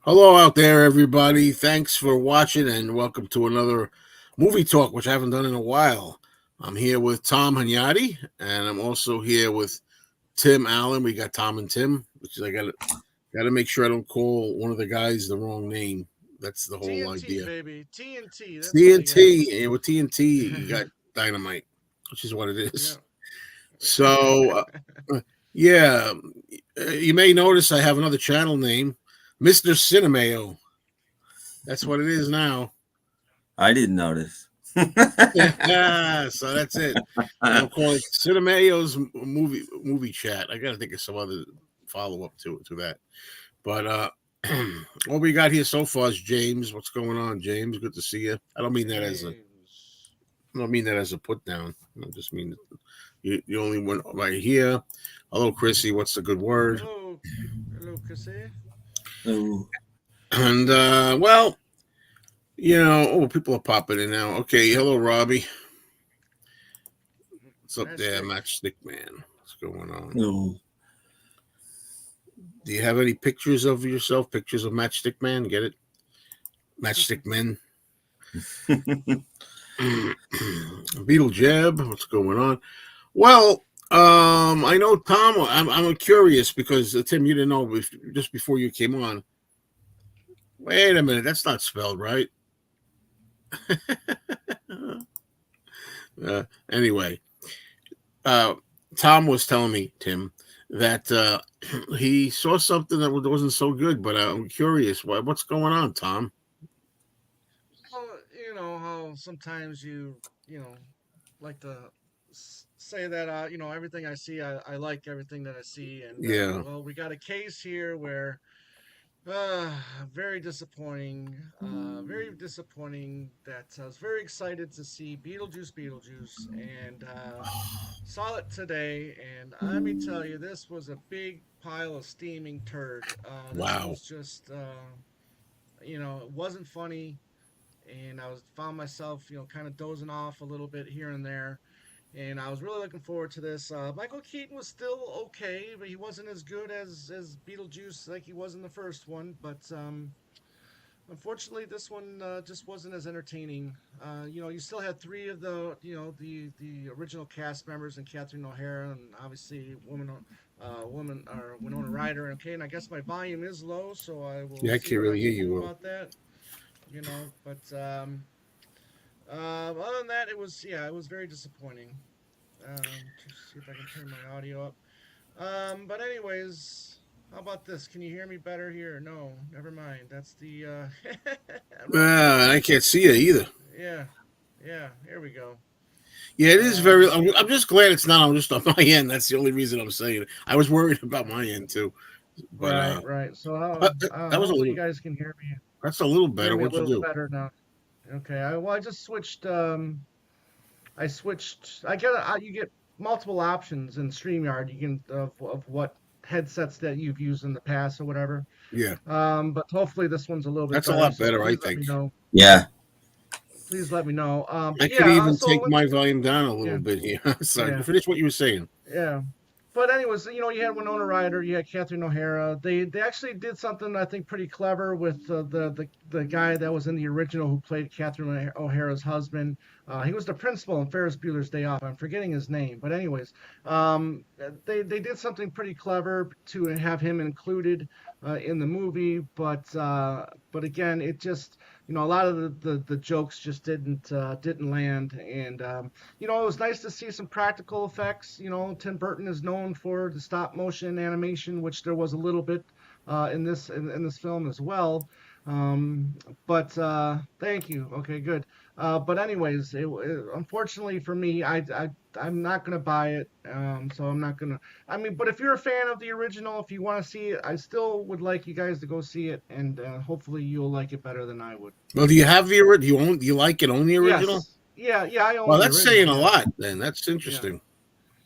Hello out there, everybody. Thanks for watching and welcome to another movie talk, which I haven't done in a while. I'm here with Tom Hanyadi, and I'm also here with Tim Allen. We got Tom and Tim, which is I gotta make sure I don't call one of the guys the wrong name. That's the whole TNT, idea. baby. TNT. That's all you got to TNT, do. and with TNT, you got dynamite, which is what it Yeah. is. So, yeah, you may notice I have another channel name, Mr. CineMayo. That's what it is now. I didn't notice. Yeah, so that's it. And I'm calling CineMayo's movie chat. I got to think of some other follow up to that. But what we got here so far is James. What's going on, James? Good to see you. James. I don't mean that as a put down. I just mean you the only one right here. Hello, Chrissy. What's the good word? Hello. Hello, Chrissy. Oh, And people are popping in now. Okay, hello, Robbie. What's up there, Matchstick. Matchstick Man? What's going on? no. Do you have any pictures of yourself? Pictures of Matchstick Man? Get it? Matchstick Men. Beetle Jeb. What's going on? Well, I know Tom. I'm curious because Tim, you didn't know just before you came on. Wait a minute, that's not spelled right. Anyway, uh, Tom was telling me, Tim, that he saw something that wasn't so good. But I'm curious, what's going on, Tom? Well, you know how sometimes you like to say that, everything I see, I like everything that I see. And, Yeah. well, we got a case here where Uh, very disappointing. Very disappointing that I was very excited to see Beetlejuice, and saw it today. And let me tell you, this was a big pile of steaming turd. This Wow. was just, it wasn't funny, and I was found myself, kind of dozing off a little bit here and there. And I was really looking forward to this. Michael Keaton was still okay, but he wasn't as good as Beetlejuice like he was in the first one. But unfortunately, this one just wasn't as entertaining. You still had three of the original cast members, and Catherine O'Hara, and obviously woman or Winona Ryder. Okay, and I guess my volume is low, so I will Yeah, I see can't what I really hear can you do well. about that. But other than that, it was very disappointing. To see if I can turn my audio up. But anyways, how about this? Can you hear me better here? No, never mind. That's the wrong button. I can't see it either. Yeah, yeah. Here we go. Yeah, it is very. Um, I'm just glad it's not on just on my end. That's the only reason I'm saying it. I was worried about my end too, but right, right. So that was a hopefully you little. guys can hear me That's a little better. a What'd you little do? better now. Okay. I just switched. I switched. I get you get multiple options in Streamyard. You can of what headsets that you've used in the past or whatever. Yeah, But hopefully this one's a little bit that's a better. lot So better. I please let think me know. Yeah. Please let me know. I But could yeah. even So take my volume down a little yeah, bit here. Sorry, yeah, finish what you were saying. yeah. But anyways, you had Winona Ryder, you had Catherine O'Hara. They actually did something I think pretty clever with the guy that was in the original who played Catherine O'Hara's husband. He was the principal in Ferris Bueller's Day Off. I'm forgetting his name, but anyways, they did something pretty clever to have him included in the movie. But again, it just a lot of the jokes just didn't land. And it was nice to see some practical effects. Tim Burton is known for the stop motion animation, which there was a little bit in this film as well. Um, but thank you. Okay, good. But anyways, unfortunately for me, I'm not gonna buy it. So I'm not gonna. I mean, but if you're a fan of the original, if you want to see it, I still would like you guys to go see it, and hopefully you'll like it better than I would. Well, do you have the original? Do you like it on the original? Yes. Yeah. Yeah. I own Well, the that's saying original. a Yeah. lot. Then that's Yeah. interesting.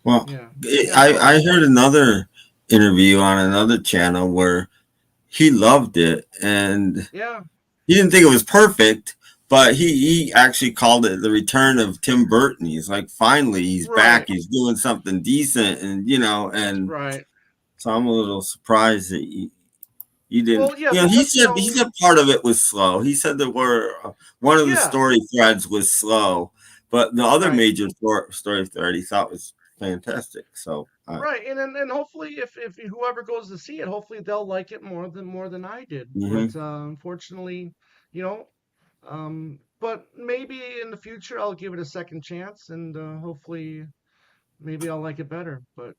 Well, Yeah. I Yeah. So I heard another interview on another channel where he loved it and yeah. he didn't think it was perfect, but he actually called it the return of Tim Burton. He's like, finally, he's back. Right. He's doing something decent, and and Right. so I'm a little surprised that You didn't. Well, yeah, He because said part of it was slow. He said there were one of the yeah, story threads was slow, but the other right. major story thread he thought was fantastic. So, Right, and hopefully, if whoever goes to see it, hopefully they'll like it more than I did. But mhm. unfortunately, you know, but maybe in the future I'll give it a second chance, and hopefully maybe I'll like it better. But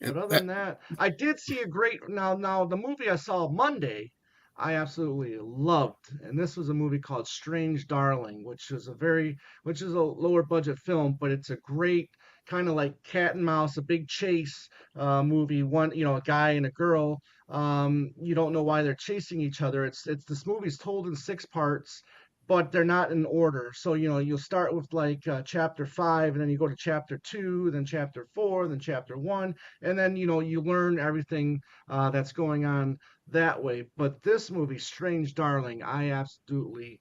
And other that, than that, I did see a great now the movie I saw Monday, I absolutely loved, and this was a movie called Strange Darling, which is a lower budget film, but it's a great kind of like cat and mouse, a big chase movie. One, a guy and a girl. You don't know why they're chasing each other. It's this movie's told in six parts. But they're not in order. So, you'll start with like chapter five, and then you go to chapter two, then chapter four, then chapter one, and then you learn everything that's going on that way. But this movie, Strange Darling, I absolutely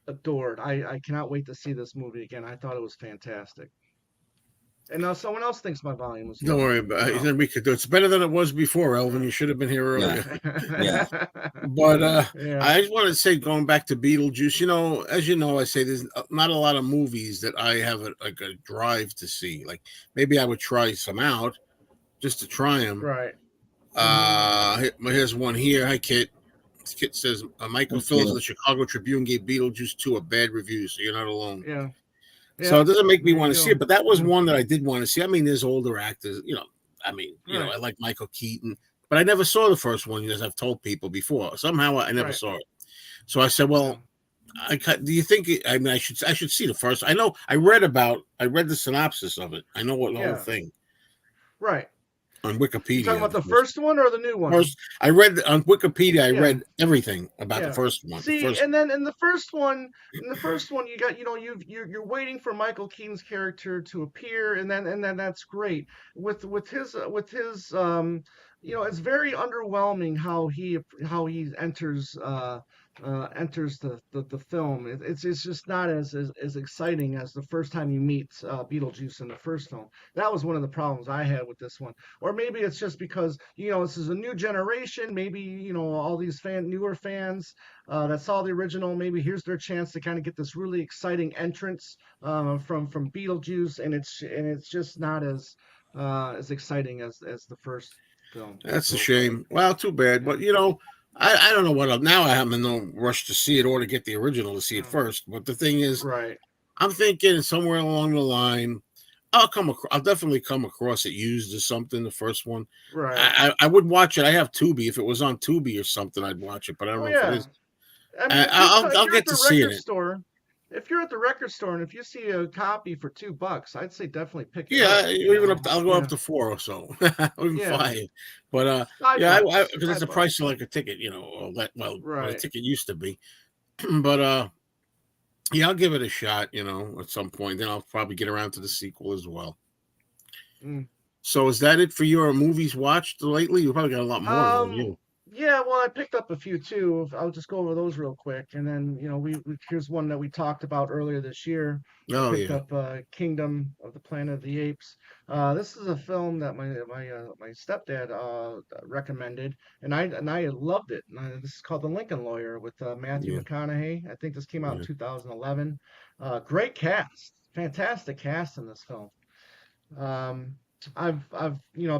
adored. I cannot wait to see this movie again. I thought it was fantastic. And now someone else thinks my volume was don't low. worry about Wow. it. We could do it's better than it was before, Elvin. Yeah. You should have been here Yeah, earlier. yeah, But Yeah. I just wanted to say, going back to Beetlejuice, as you know, I say there's not a lot of movies that I have like a drive to see. Like maybe I would try some out just to try them. Right. Hmm. Here's one here. Hi, Kit. Kit says Michael Phillips okay, of the Chicago Tribune gave Beetlejuice 2 a bad review, so you're not alone. Yeah. So Yeah. it doesn't make me There you want to see it, go. but that was Yeah. one that I did want to see. I mean, there's older actors, Right. I like Michael Keaton, but I never saw the first one, as I've told people before. Somehow I never Right. saw it. So I said, Yeah. well, do you think I mean I should see the first. I know I read the synopsis of it. I know what the whole Yeah. thing Right. on You talking Wikipedia. about the first one or the new one? First, I read on Wikipedia. I Yeah. read everything about the Yeah. first one. The See, first and then in the first one, you got, you're waiting for Michael Keaton's character to appear, and then that's great. With his, it's very underwhelming how he enters the film. It's just not as exciting as the first time you meet Beetlejuice in the first film. That was one of the problems I had with this one. Or maybe it's just because this is a new generation. Maybe all these newer fans that saw the original. Maybe here's their chance to kind of get this really exciting entrance from Beetlejuice, and it's just not as exciting as the first film. That's a So, shame. Well, too bad. yeah, But I don't know what now. I am in no rush to see it or to get the original to see it yeah, first. But the thing is, right, I'm thinking somewhere along the line, I'll definitely come across it used or something. The first one, right. I would watch it. I have Tubi. If it was on Tubi or something, I'd watch it. But I don't Oh know if it yeah. is. I mean, if I'll you're at get the to seeing record it. store, if you're at the record store and if you see a copy for $2, I'd say definitely pick it Yeah, up. even up. I'll go up Yeah, to 4 or so, even yeah, 5. But five yeah, bucks, because it's the price of $5. like a ticket. Or what a Right. ticket used to be. But yeah, I'll give it a shot. At some point. Then I'll probably get around to the sequel as well. Mm. So is that it for your movies watched lately? You probably got a lot more, don't Um, you? yeah, well, I picked up a few too. I'll just go over those real quick, and then here's one that we talked about earlier this year. I Oh picked yeah, up Kingdom of the Planet of the Apes. This is a film that my stepdad recommended, and I loved it. This is called The Lincoln Lawyer with Matthew yeah, McConaughey. I think this came out in yeah. 2011. Great cast, fantastic cast in this film. Um, I've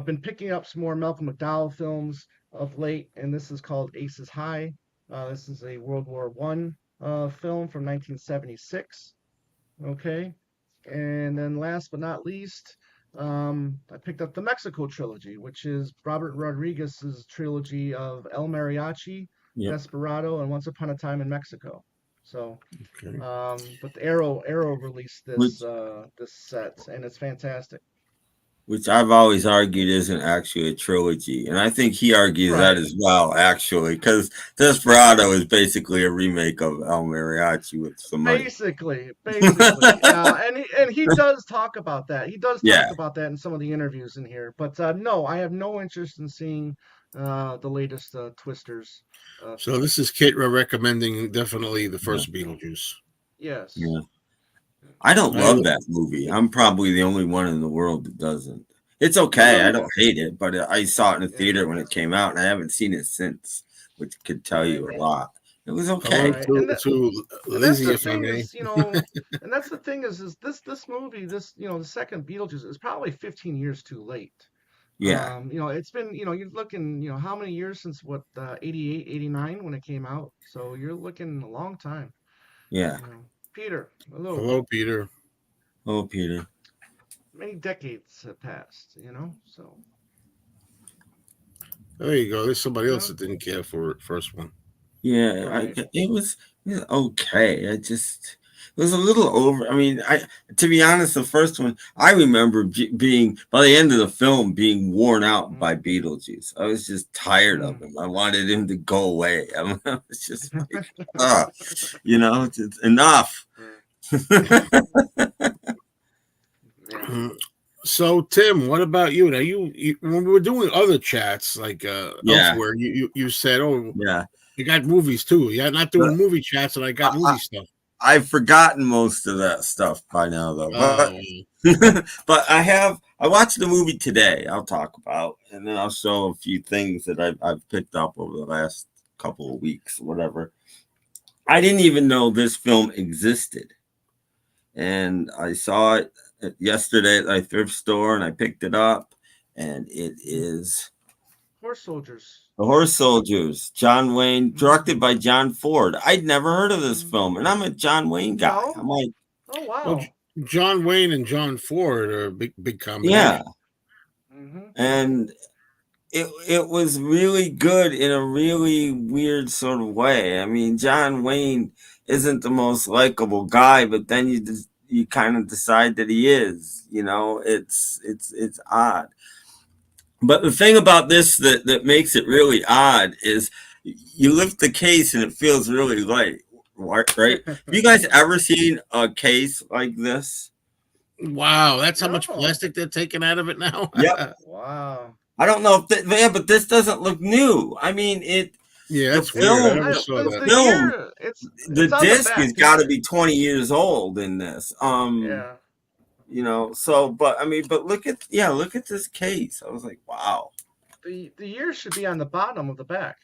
been picking up some more Malcolm McDowell films of late, and this is called Aces High. This is a World War One film from 1976. Okay, and then last but not least, I picked up the Mexico trilogy, which is Robert Rodriguez's trilogy of El Mariachi, yep. Desperado, and Once Upon a Time in Mexico. So, Okay. but the Arrow released Which this set, and it's fantastic. which I've always argued isn't actually a trilogy, and I think he argues that Right. as well, actually, because Desperado is basically a remake of El Mariachi with some money. Basically, and he does talk about that. He does Yeah, talk about that in some of the interviews in here. But no, I have no interest in seeing the latest Twisters So film. this is Kit recommending definitely the yeah, first Beetlejuice. Yes. yeah. I don't I love that movie. I'm probably the only one in the world that doesn't. It's okay. I Really? don't hate it, but I saw it in the Yeah. theater when it came out, and I haven't seen it since. which could tell you a lot. It was Hello okay. Right. to And that's Lizzie, the if I thing may. is, and that's the thing is this movie, the second Beetlejuice is probably 15 years too late. Yeah, It's been, you're looking, how many years since 88, 89 when it came out. So you're looking a long time, yeah. Peter, hello. Hello, Peter. Oh, Peter. Many decades have passed, so, There you go. There's somebody else yeah, that didn't care for it first one. Yeah, right. it was okay. It was a little over. I mean, to be honest, the first one I remember being by the end of the film being worn out by Beetlejuice. I was just tired of Mm. him. I wanted him to go away. I was just like, just enough. Yeah. So, Tim, what about you? Now, you when we were doing other chats like Yeah, elsewhere, you said, "Oh, yeah. you got movies too." You're not But doing movie chats, and I got movie stuff. I've forgotten most of that stuff by now, though. But Oh, but I watched the movie today. I'll talk about, and then I'll show a few things that I've picked up over the last couple of weeks, whatever. I didn't even know this film existed, and I saw it yesterday at my thrift store, and I picked it up, and it is Horse soldiers. The Horse Soldiers, John Wayne, Mm. directed by John Ford. I'd never heard of this Mm. film, and I'm a John Wayne guy. No? I'm like, Oh, well, wow. John Wayne and John Ford are a big yeah, combination. Hmm. and it was really good in a really weird sort of way. I mean, John Wayne isn't the most likable guy, but then you kind of decide that he is. It's odd. But the thing about this that makes it really odd is you lift the case and it feels really light, right? Have you guys ever seen a case like this? Wow, that's how much No. plastic they're taking out of it now. Yep. Wow. I don't know if yeah, but this doesn't look new. I mean, Yeah, the that's weird. I film, never saw The, the that. the film, year, the it's on the disc back, has got yeah. to be 20 years old in this. Yeah. So, but I mean, but look at this case. I was like, wow. The year should be on the bottom of the back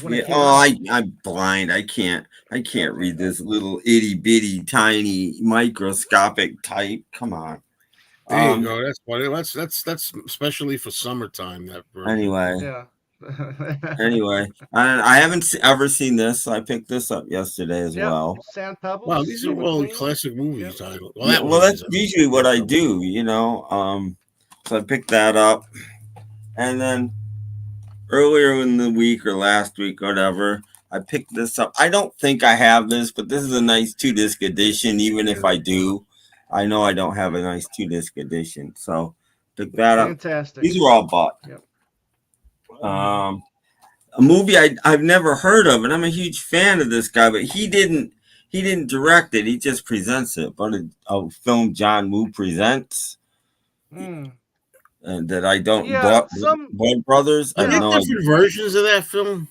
when Yeah. it came Oh, out. I'm blind. I can't Okay. read this little itty bitty tiny microscopic type. Come on. There you Um. go. That's funny. That's especially for summertime. That version. Anyway, Yeah. I haven't ever seen this. So I picked this up yesterday as Yep. well. Sand Wow, Pebbles, these are Steve all McQueen. classic movies Yep. titles. Well, Yeah. that Well, one that's is. usually what I do. So I picked that up, and then earlier in the week or last week or whatever, I picked this up. I don't think I have this, but this is a nice 2-disc edition. Even if I do, I know I don't have a nice 2-disc edition. So pick that up. Fantastic. These were all bought. Yep. Um, a movie I've never heard of, and I'm a huge fan of this guy, but he didn't direct it. He just presents it. But a film John Woo presents, Mm. and that I don't. Yeah. Blood Brothers. I Are have Yeah. there no idea. different versions of that film?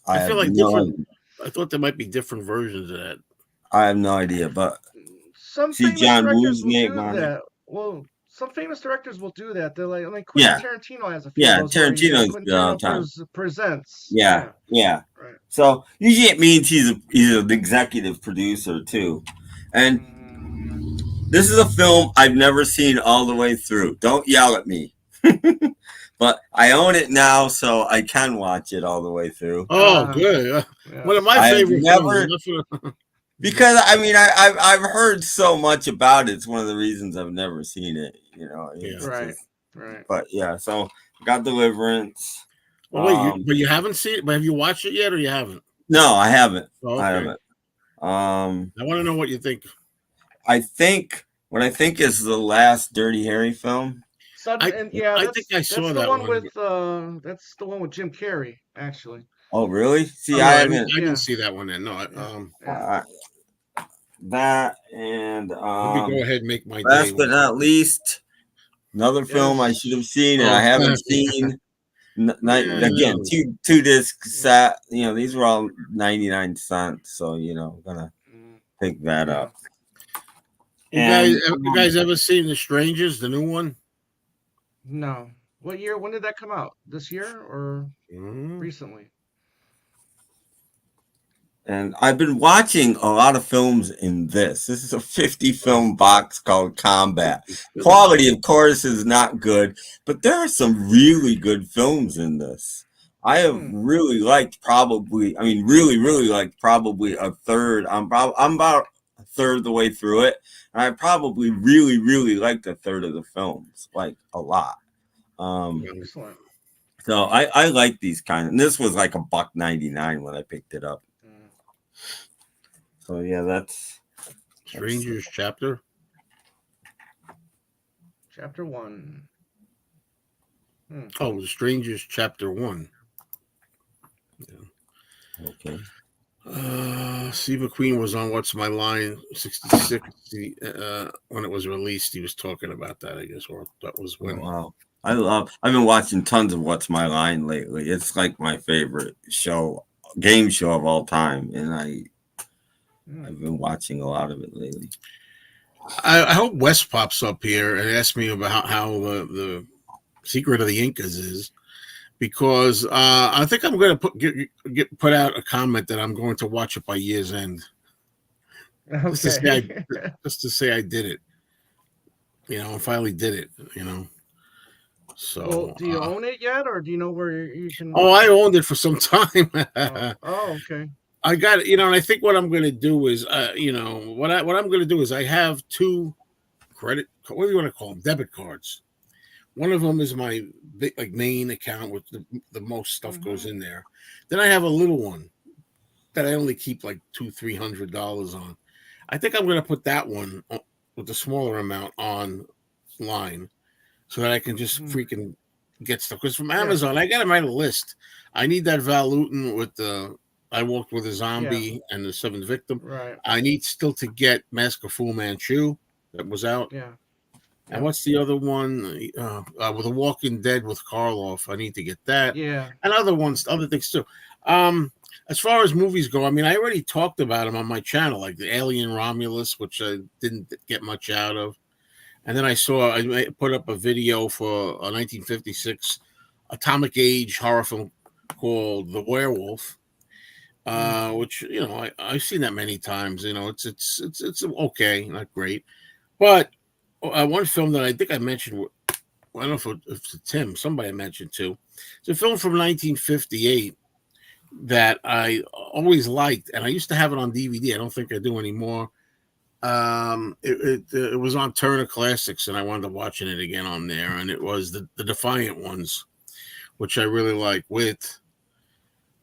I I feel have like no different. idea. I thought there might be different versions of that. I have no idea. But Some see famous John directors Woo's will name do on it. that. Well, some famous directors will do that. They're like, I mean, Quentin Yeah, Tarantino has a few of yeah. those where he Tarantino's Quentin done all the Tarantino time. presents. Yeah, Yeah. yeah. Right. So usually it means he's an executive producer too, and Mm. this is a film I've never seen all the way through. Don't yell at me. But I own it now, so I can watch it all the way through. Oh, Ah. good. One of Yes. my I have favorite films. never, because I mean I've heard so much about it. It's one of the reasons I've never seen it. Yeah. It's Right. just, Right. but yeah. So got Deliverance. Well, wait, but you haven't seen it? But have you watched it yet, or you haven't? No, I haven't. Oh, I okay. haven't. I want to know what you think. I think what I think is the last Dirty Harry film. I That's think I saw the that one one. with that's the one with Jim Carrey, actually. Oh, really? See, Oh, no, I I haven't. didn't Yeah. see that one then. No, Yeah. That and let me go ahead and make my day. last but not least, another film I Yes. should have seen and I haven't seen. Again, Yeah. two disc set. These were all 99 cents, so I'm gonna Mm. pick that Yeah. up. You guys ever seen The Strangers, the new one? No. What year? When did that come out? This year or Mm. recently? And I've been watching a lot of films in this. This is a 50 film box called Combat. Quality, of course, is not good, but there are some really good films in this. I have Hmm. really liked probably, I mean, really, really liked probably a third. I'm about a third of the way through it, and I probably really, really liked a third of the films, like a lot. Um, Excellent. so I like these kind of. And this was like a buck 99 when I picked it up. Mm. So yeah, that's Strangers chapter. Chapter 1. Hmm. Oh, the Strangers chapter 1. okay. Steve McQueen was on What's My Line 66 when it was released. He was talking about that, I guess, or that was Oh, when. wow. I've been watching tons of What's My Line lately. It's like my favorite game show of all time, and Hmm. I've been watching a lot of it lately. I hope Wes pops up here and asks me about how the Secret of the Incas is, because I think I'm going to put out a comment that I'm going to watch it by year's end, just to say Okay. I did it. I finally did it. Well, So, do you own it yet, or do you know where you can? oh, I owned it for some time. Oh, oh, okay. I got it, and I think what I'm going to do is, what I'm going to do is I have two credit, what do you want to call them, debit cards. One of them is my big, like, main account with the most stuff goes Mm-hmm. in there. Then I have a little one that I only keep like $200-300 on. I think I'm going to put that one with the smaller amount online so that I can just Hmm. freaking get stuff. Because from Yeah, Amazon, I got to write a list. I need that Val Luton with the I Walked with a yeah, Zombie and the Seventh Victim. right. I need still to get Mask of Fu Manchu that was out. Yeah, And yep, what's the other one? With The Walking Dead with Karloff. I need to get that. yeah. And other ones, other things too. Um, as far as movies go, I mean, I already talked about them on my channel, like the Alien Romulus, which I didn't get much out of. And then I put up a video for a 1956 atomic age horror film called The Werewolf, Mm. which I've seen that many times. It's okay, not great, but one film that I think I mentioned, I don't know if it's Tim, somebody I mentioned too. It's a film from 1958 that I always liked, and I used to have it on DVD. I don't think I do anymore. It was on Turner Classics, and I wound up watching it again on there, and it was the Defiant Ones, which I really like, with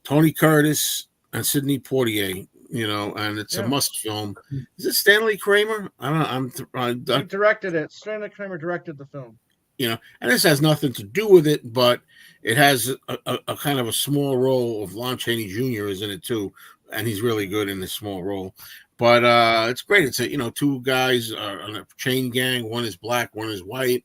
Tony Curtis and Sidney Poitier. And it's a Yeah. must film. Is it Stanley Kramer? I don't know. He directed it. Stanley Kramer directed the film. And this has nothing to do with it, but it has a kind of a small role of Lon Chaney Jr. is in it too, and he's really good in this small role. But it's great. It's two guys on a chain gang. One is black, one is white,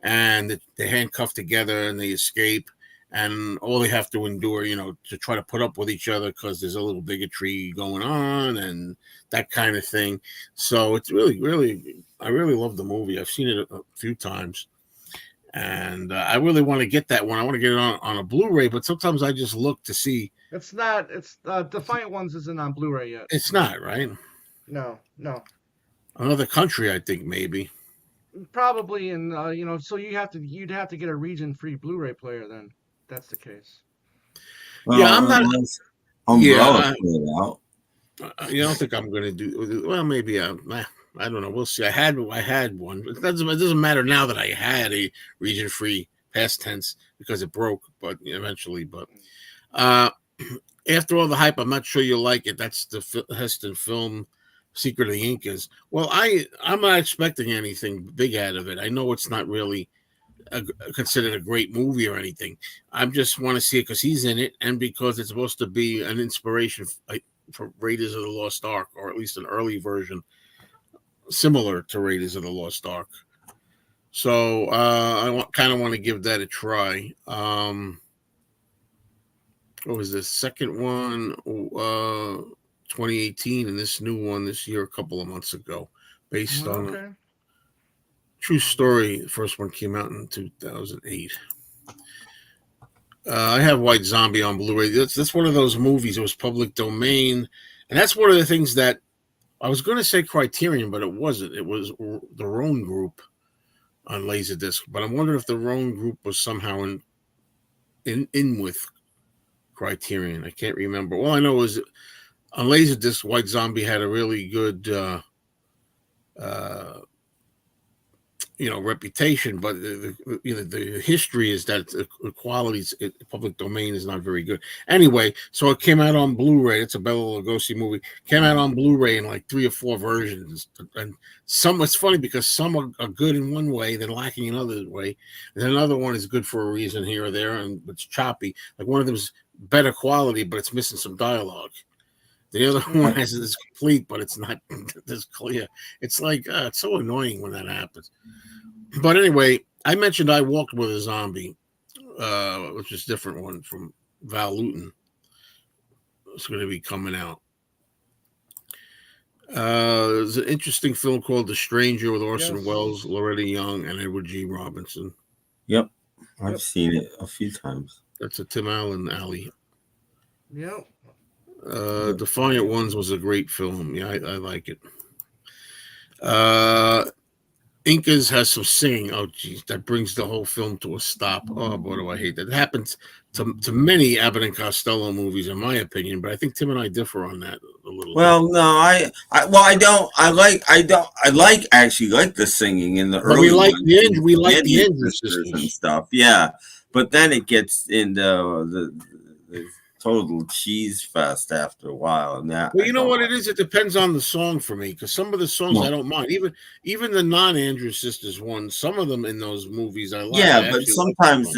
and they handcuffed together and they escape. And all they have to endure, to try to put up with each other because there's a little bigotry going on and that kind of thing. So it's really, really, I really love the movie. I've seen it a few times. And I really want to get that one. I want to get it on a Blu-ray, but sometimes I just look to see. It's not. It's Defiant Ones isn't on Blu-ray yet. It's not, right? No, no. Another country, I think, maybe. Probably in so you'd have to get a region-free Blu-ray player then. That's the case. Yeah, I'm not. Unless Yeah, Umbrella put it out. you don't think I'm going to do? Well, maybe. I don't know. We'll see. I had one. It doesn't matter now that I had a region-free past tense because it broke, but eventually. But uh, after all the hype, I'm not sure you'll like it. That's the Heston film, Secret of the Incas. Well, I'm not expecting anything big out of it. I know it's not really considered a great movie or anything. I just want to see it because he's in it, and because it's supposed to be an inspiration for Raiders of the Lost Ark, or at least an early version similar to Raiders of the Lost Ark. So I kind of want to give that a try. What was the second one? 2018, and this new one this year, a couple of months ago, based on a Okay. true story. The first one came out in 2008. I have White Zombie on Blu-ray. That's one of those movies. It was public domain, and that's one of the things that I was going to say Criterion, but it wasn't. It was the Roan Group on Laserdisc. But I'm wondering if the Roan Group was somehow in with Criterion. I can't remember. All I know is on Laserdisc, White Zombie had a really good uh, reputation, but the history is that the quality, public domain, is not very good. Anyway, so it came out on Blu-ray. It's a Bela Lugosi movie. Came out on Blu-ray in like 3 or 4 versions, and some. It's funny because some are good in one way, then lacking in another way, and then another one is good for a reason here or there, and it's choppy. Like one of them is better quality, but it's missing some dialogue. The other one is complete, but it's not this clear. It's like it's so annoying when that happens. But anyway, I mentioned I Walked with a Zombie, which is a different one from Val Lewton. It's going to be coming out. There's an interesting film called The Stranger with Orson Welles, Loretta Young, and Edward G. Robinson. Yep. I've seen it a few times. That's a Tim Allen alley. Yep. Defiant Ones was a great film. Yeah, I like it. Incas has some singing. Oh, geez, that brings the whole film to a stop. Oh, boy, do I hate that. It happens to many Abbott and Costello movies, in my opinion, but I think Tim and I differ on that a little. Well, bit. No, I actually like the singing in the but early. We like ones, the Andrews sisters and stuff. Yeah, but then it gets into the total cheese fest after a while, and that. Well, you know what it is. It depends on the song for me, because some of the songs I don't mind. Even the non-Andrews sisters ones, some of them in those movies I like. Yeah, but sometimes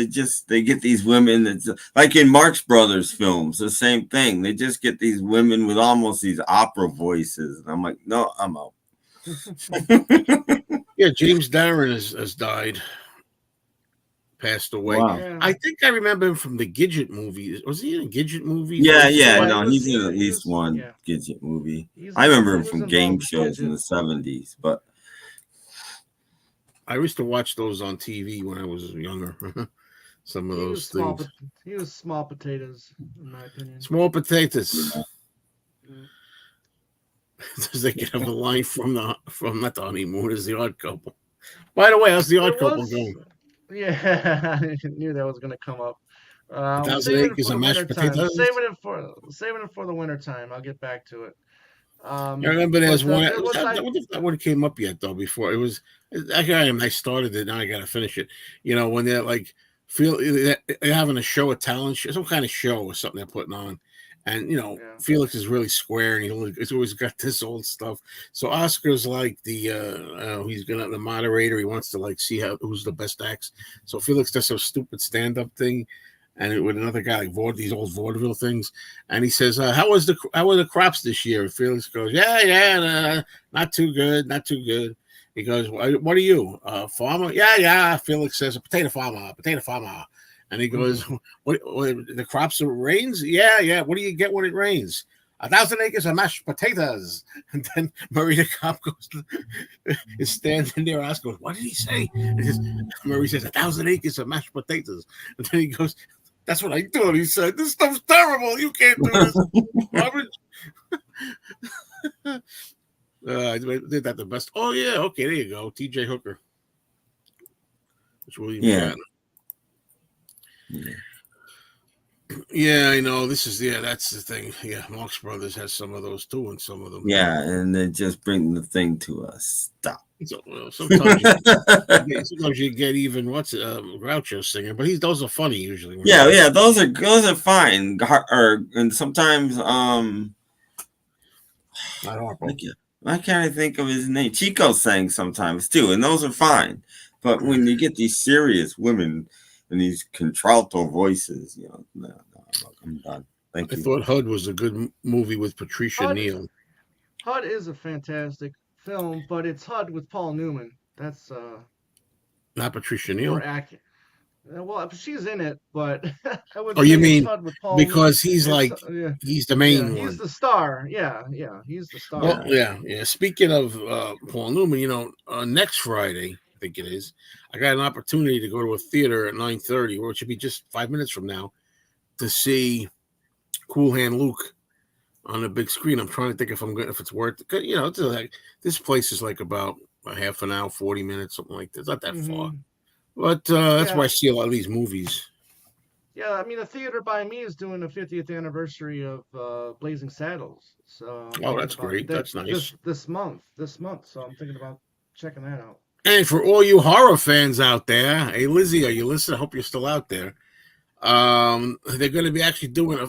they get these women that's like in Marx Brothers films, the same thing. They just get these women with almost these opera voices, and I'm like, no, I'm out. Yeah, James Darren has died. Passed away. Wow. Yeah. I think I remember him from the Gidget movies. Was he in a Gidget movie? Yeah. No, he's in at least one Gidget movie. I remember him from game shows in the 70s, but I used to watch those on TV when I was younger. Some of those things. He was small potatoes, in my opinion. Small potatoes. Does they get a line from not the Honeymooners, the Odd Couple? By the way, how's the Odd Couple going? Yeah, I knew that was going to come up. 1,000 Acres of Mashed Potatoes. Saving it for the winter time. I'll get back to it. I remember there's one. That one came up yet though. Before it was, I started it. Now I got to finish it. When they're like they're having a show, a talent show, some kind of show or something they're putting on. And Felix is really square, and he's always got this old stuff. So Oscar's like he's the moderator. He wants to like see who's the best acts. So Felix does some stupid stand-up thing, and with another guy like these old vaudeville things. And he says, "How were the crops this year?" And Felix goes, "Yeah, not too good, not too good." He goes, "What are you, farmer?" Yeah. Felix says, "A potato farmer." And he goes, what the crops of rains? Yeah. What do you get when it rains? 1,000 acres of mashed potatoes. And then Murray the cop is standing there asking, what did he say? And Murray says, 1,000 acres of mashed potatoes. And then he goes, that's what I thought. He said, this stuff's terrible. You can't do this. I did that the best. Oh, yeah. Okay, there you go. T.J. Hooker. It's William Shatner. Yeah, I know. That's the thing. Yeah, Marx Brothers has some of those too, and some of them. Yeah, and they just bring the thing to a stop. Sometimes you get even Groucho singing, but those are funny usually. Yeah, those are fine. And sometimes why can't I think of his name? Chico sang sometimes too, and those are fine. But when you get these serious women and these contralto voices, no, I'm done. Thank you. I thought HUD was a good movie with Patricia Neal. HUD is a fantastic film, but it's HUD with Paul Newman. That's not Patricia Neal. Well, she's in it, but I would. You mean HUD with Paul because he's he's the main one. He's the star. Yeah, he's the star. Well, yeah. Speaking of Paul Newman, next Friday, think it is. I got an opportunity to go to a theater at 9:30, or it should be just 5 minutes from now, to see Cool Hand Luke on a big screen. I'm trying to think if it's worth it. You know, it's like this place is like about a half an hour, 40 minutes, something like that. It's not that far, but that's why I see a lot of these movies. Yeah, I mean, the theater by me is doing the 50th anniversary of Blazing Saddles. So That's great. That's nice. This month. So I'm thinking about checking that out. And for all you horror fans out there, hey Lizzie, are you listening? I hope you're still out there. They're going to be actually doing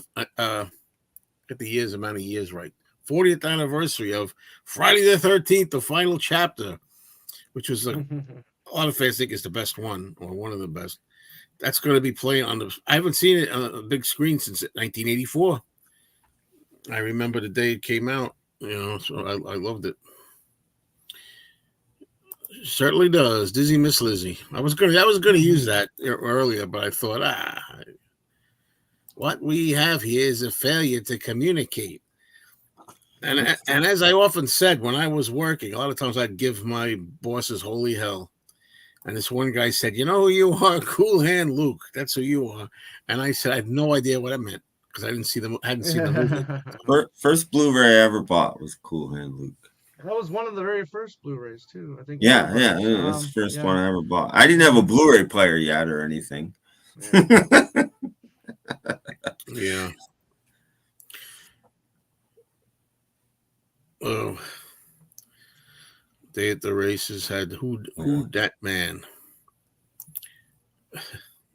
get the amount of years right. 40th anniversary of Friday the 13th, the final chapter, which was a lot of fans think is the best one, or one of the best. That's going to be playing on I haven't seen it on a big screen since 1984. I remember the day it came out, so I loved it. Certainly does. Dizzy Miss Lizzie. I was gonna use that earlier, but I thought, what we have here is a failure to communicate. And as I often said when I was working, a lot of times I'd give my bosses holy hell. And this one guy said, "You know who you are? Cool Hand Luke. That's who you are." And I said, I had no idea what I meant because I hadn't seen the movie. First Blu-ray I ever bought was Cool Hand Luke. That was one of the very first Blu-rays too, I think. Yeah, it was the first one I ever bought. I didn't have a Blu-ray player yet or anything. Yeah. Oh. Day at the Races had Who Dat Man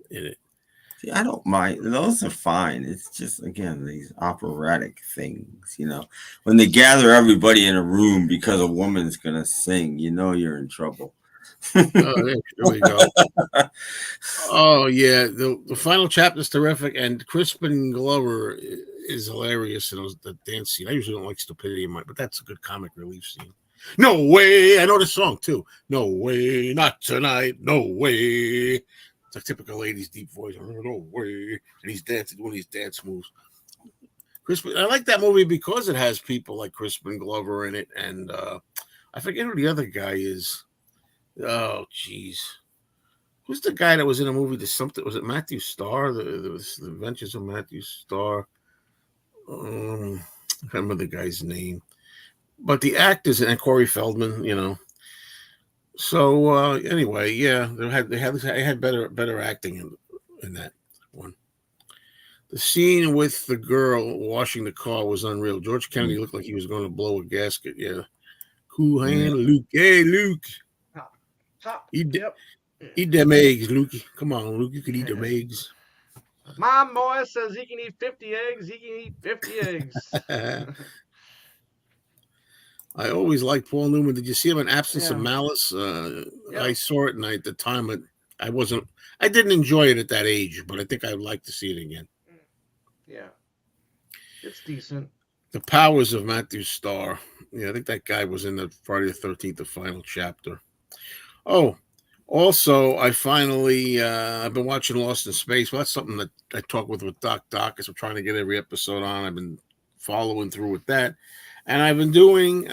in it. See, I don't mind. Those are fine. It's just, again, these operatic things, When they gather everybody in a room because a woman's going to sing, you're in trouble. There we go. Oh, yeah. The final chapter is terrific, and Crispin Glover is hilarious in the dance scene. I usually don't like stupidity in but that's a good comic relief scene. No way. I know the song too. No way, not tonight. No way. It's a typical 80s deep voice. No way. And he's dancing, doing these dance moves. I like that movie because it has people like Crispin Glover in it. And I forget who the other guy is. Oh, jeez. Who's the guy that was in a movie? Was it Matthew Starr? The Adventures of Matthew Starr. I can't remember the guy's name. But the actors, and Corey Feldman, So anyway, yeah, they had better acting in that one. The scene with the girl washing the car was unreal. George Kennedy looked like he was going to blow a gasket. Yeah, Cool Hand Luke. Hey, Luke, eat them eggs, Luke. Come on, Luke, you can eat them eggs. My boy says he can eat 50 eggs. He can eat 50 eggs. I always liked Paul Newman. Did you see him in Absence of Malice? I saw it, and at the time, I didn't enjoy it at that age, but I think I'd like to see it again. Yeah, it's decent. The Powers of Matthew Starr. Yeah, I think that guy was in the Friday the 13th, the final chapter. Oh, also, I've been watching Lost in Space. Well, that's something that I talk with Doc as I'm trying to get every episode on. I've been following through with that. And I've been doing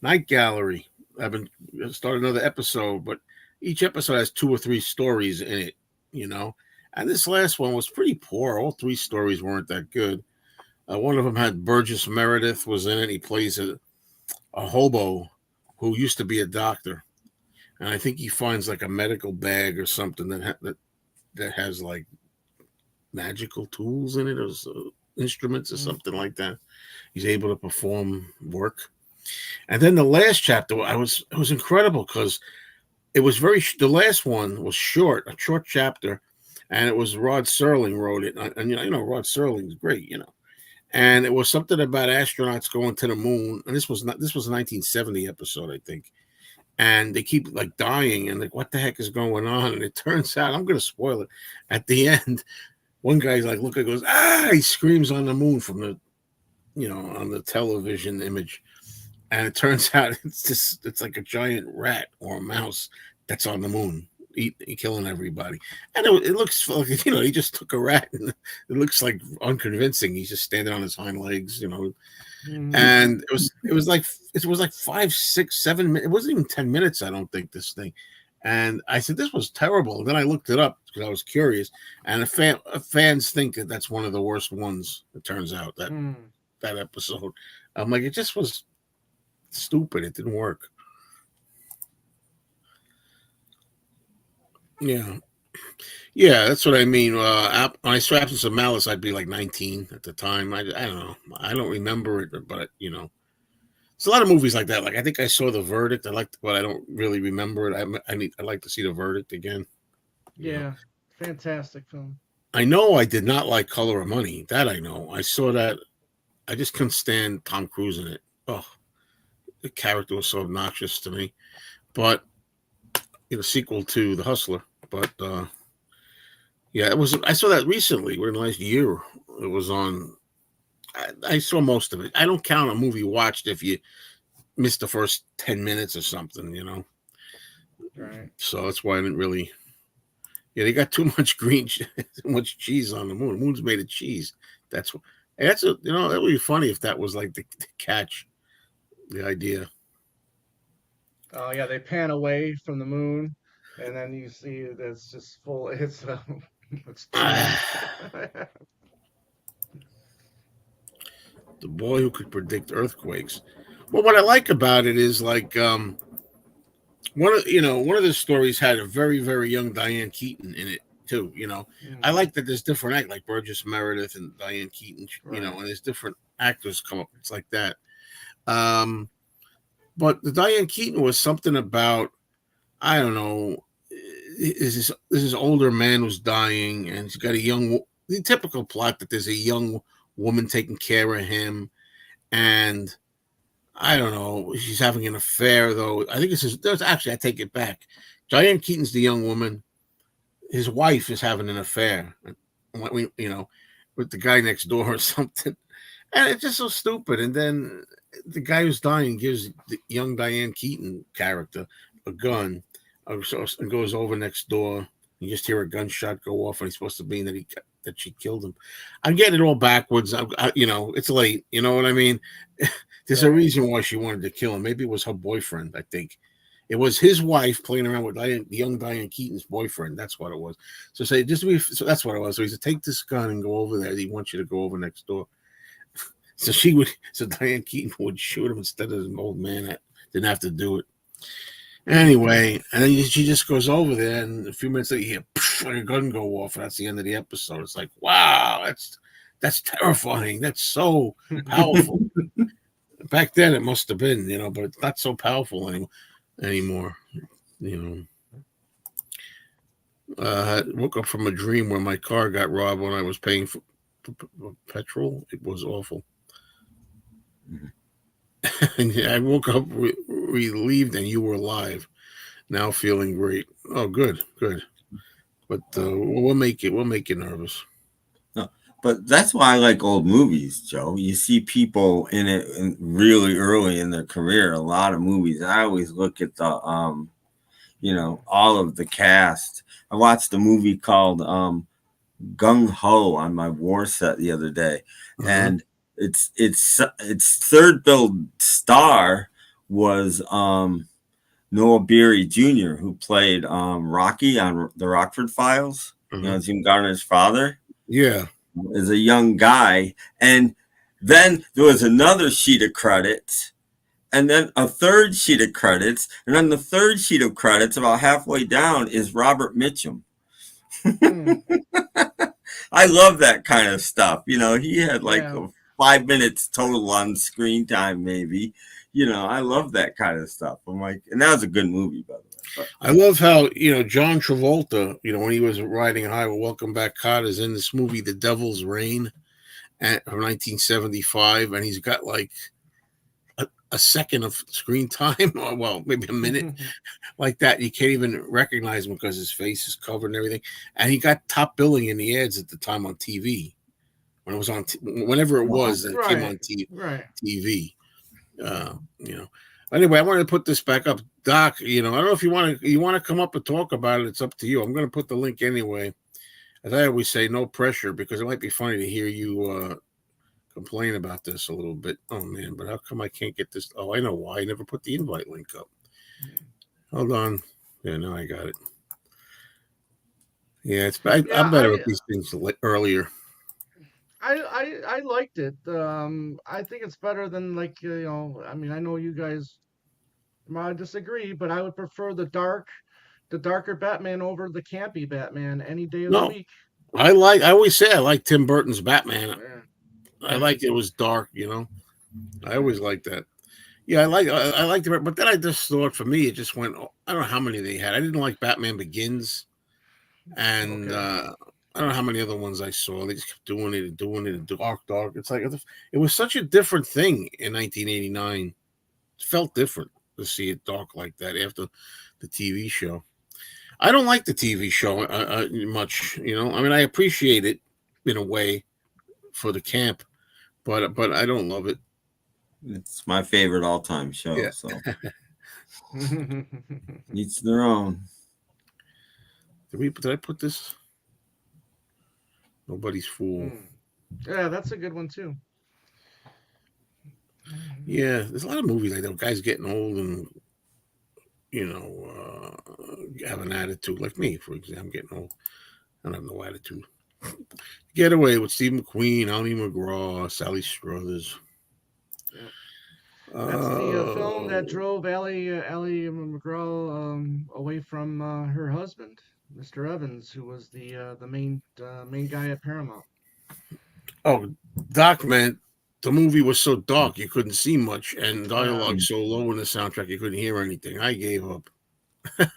Night Gallery. I've been starting another episode, but each episode has 2 or 3 stories in it, And this last one was pretty poor. All 3 stories weren't that good. One of them had Burgess Meredith was in it. He plays a hobo who used to be a doctor, and I think he finds like a medical bag or something that has like magical tools in it, or instruments or something like that. He's able to perform work. And then the last chapter, it was incredible because it was the last one was a short chapter, and it was Rod Serling wrote it. And Rod Serling's great, And it was something about astronauts going to the moon. And this was a 1970 episode, I think. And they keep like dying, and like, what the heck is going on? And it turns out, I'm going to spoil it. At the end, one guy's like, look, it goes, he screams on the moon from the, on the television image. And it turns out it's like a giant rat or a mouse that's on the moon, killing everybody. And it looks like, he just took a rat, and it looks like unconvincing. He's just standing on his hind legs, and it was like 5, 6, 7 minutes. It wasn't even 10 minutes, I don't think, this thing. And I said, this was terrible. And then I looked it up because I was curious. And fans think that that's one of the worst ones, it turns out, that episode. I'm like, it just was stupid. It didn't work. Yeah. Yeah, that's what I mean. When I saw Absence of Malice, I'd be like 19 at the time. I don't know. I don't remember it, but, it's a lot of movies like that. Like, I think I saw The Verdict. I liked, but I don't really remember it. I'd like to see The Verdict again. Yeah, fantastic film. I know I did not like Color of Money. That I know. I saw that. I just couldn't stand Tom Cruise in it. Oh, the character was so obnoxious to me. But sequel to The Hustler. But yeah, it was. I saw that recently. Within the last year, it was on. I saw most of it. I don't count a movie watched if you missed the first 10 minutes or something. Right. So that's why I didn't really. Yeah, they got too much too much cheese on the moon. The moon's made of cheese. That would be funny if that was like the catch, the idea. Oh yeah, they pan away from the moon, and then you see it's just full. It's cheese. The boy who could predict earthquakes. Well, what I like about it is like one of the stories had a very, very young Diane Keaton in it too. I like that there's different actors like Burgess Meredith and Diane Keaton. Right. And there's different actors come up. It's like that. But the Diane Keaton was something about, I don't know. This older man was dying, and he's got the typical plot that there's a young woman taking care of him, and I don't know, she's having an affair, though. I think I take it back. Diane Keaton's the young woman. His wife is having an affair, with the guy next door or something. And it's just so stupid. And then the guy who's dying gives the young Diane Keaton character a gun and goes over next door. You just hear a gunshot go off, and he's supposed to mean that she killed him. I'm getting it all backwards. It's late. You know what I mean? There's a reason why she wanted to kill him. Maybe it was her boyfriend, I think. It was his wife playing around with the young Diane Keaton's boyfriend. That's what it was. So that's what it was. So he said, take this gun and go over there. He wants you to go over next door. So Diane Keaton would shoot him instead of an old man that didn't have to do it. Anyway, and then she just goes over there, and a few minutes later, you hear a gun go off, and that's the end of the episode. It's like, wow, that's terrifying. That's so powerful. Back then, it must have been, but it's not so powerful anymore. I woke up from a dream where my car got robbed when I was paying for petrol. It was awful. And I woke up relieved, and you were alive. Now feeling great. Oh, good. But we'll make you nervous. No, but that's why I like old movies, Joe. You see people in it really early in their career. A lot of movies. I always look at the all of the cast. I watched a movie called Gung Ho on my war set the other day, and its third billed star was Noah Beery Jr., who played Rocky on the Rockford Files. Jim Garner's father. Yeah, as a young guy, and then there was another sheet of credits, and then a third sheet of credits, and on the third sheet of credits, about halfway down, is Robert Mitchum. I love that kind of stuff. He had 5 minutes total on screen time, maybe. I love that kind of stuff. I'm like, and that was a good movie, by the way. But I love how, John Travolta, when he was riding high with Welcome Back Kotter, is in this movie, The Devil's Reign, from 1975, and he's got like a second of screen time, or well, maybe a minute, like that. You can't even recognize him because his face is covered and everything. And he got top billing in the ads at the time on TV. When it was on, whenever it was that it came on TV. Anyway, I wanted to put this back up, Doc. I don't know if you want to come up and talk about it. It's up to you. I'm going to put the link anyway. As I always say, no pressure because it might be funny to hear you complain about this a little bit. Oh man, but how come I can't get this? Oh, I know why. I never put the invite link up. Hold on. Yeah, now I got it. Yeah, Yeah, I'm better at these things earlier. I liked it. I think it's better than like I mean, I know you guys might disagree, but I would prefer the darker Batman over the campy Batman any day of the No, week. I always say I like Tim Burton's Batman. I Yeah. liked it was dark. I always liked that. Yeah, I liked it, but then I just thought for me it just went. I don't know how many they had. I didn't like Batman Begins, and Okay. I don't know how many other ones I saw. They just kept doing it and doing it and dark. It's like it was such a different thing in 1989. It felt different to see it dark like that after the TV show. I don't like the TV show much. I mean, I appreciate it in a way for the camp, but I don't love it. It's my favorite all-time show. Yeah. So each their own. Did I put this? Nobody's fool. Yeah, that's a good one too. Yeah, there's a lot of movies like that. Guys getting old and have an attitude. Like me, for example, I'm getting old. I don't have no attitude. Getaway with Steve McQueen, Ali McGraw, Sally Struthers. Yep. That's the film that drove Allie McGraw away from her husband, Mr. Evans, who was the main guy at Paramount. Oh, Doc, man, the movie was so dark you couldn't see much, and dialogue so low in the soundtrack you couldn't hear anything. I gave up. Well,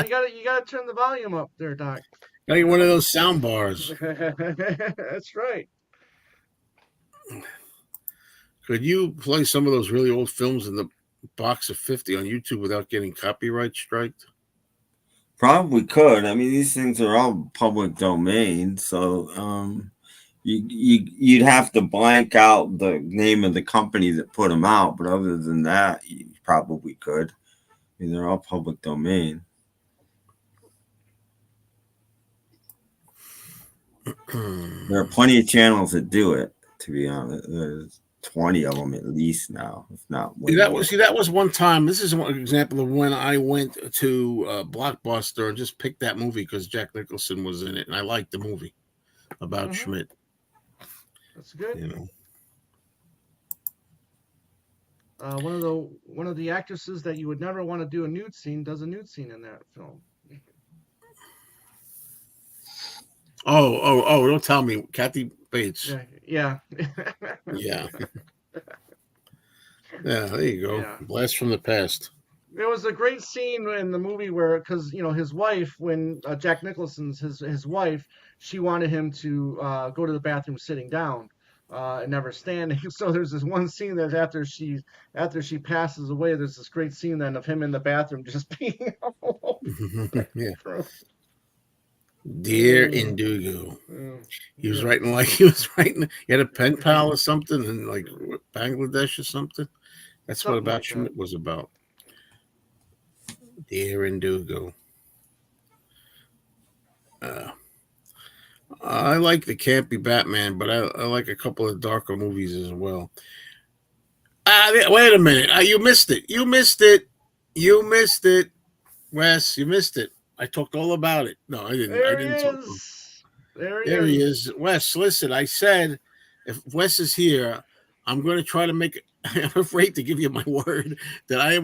you gotta turn the volume up there, Doc. I get one of those sound bars. That's right. Could you play some of those really old films in the box of 50 on YouTube without getting copyright striked? Probably could. I mean, these things are all public domain, so you'd have to blank out the name of the company that put them out. But other than that, you probably could. I mean, they're all public domain. There are plenty of channels that do it. To be honest, there's 20 of them at least now, if not more. That was one time. This is one example of when I went to Blockbuster and just picked that movie because Jack Nicholson was in it, and I liked the movie about Schmidt. That's good. You know, one of the actresses that you would never want to do a nude scene does a nude scene in that film. Oh! Don't tell me, Kathy Bates. Yeah. Yeah. Yeah, there you go. Yeah. Blast from the past. There was a great scene in the movie where, because his wife, when Jack Nicholson's his wife, she wanted him to go to the bathroom sitting down, and never standing. So there's this one scene that after she passes away, there's this great scene then of him in the bathroom just peeing all over. Yeah. Dear Indigo. He was writing he had a pen pal or something in like Bangladesh or something. That's Something what About like Schmidt was about. Dear Indigo. I like the campy Batman, but I like a couple of darker movies as well. Wait a minute. You missed it. You missed it. Wes, you missed it. I talked all about it. No, I didn't. There I he didn't is. There he is. Wes, listen, I said if Wes is here, I'm going to try to make it. I'm afraid to give you my word that I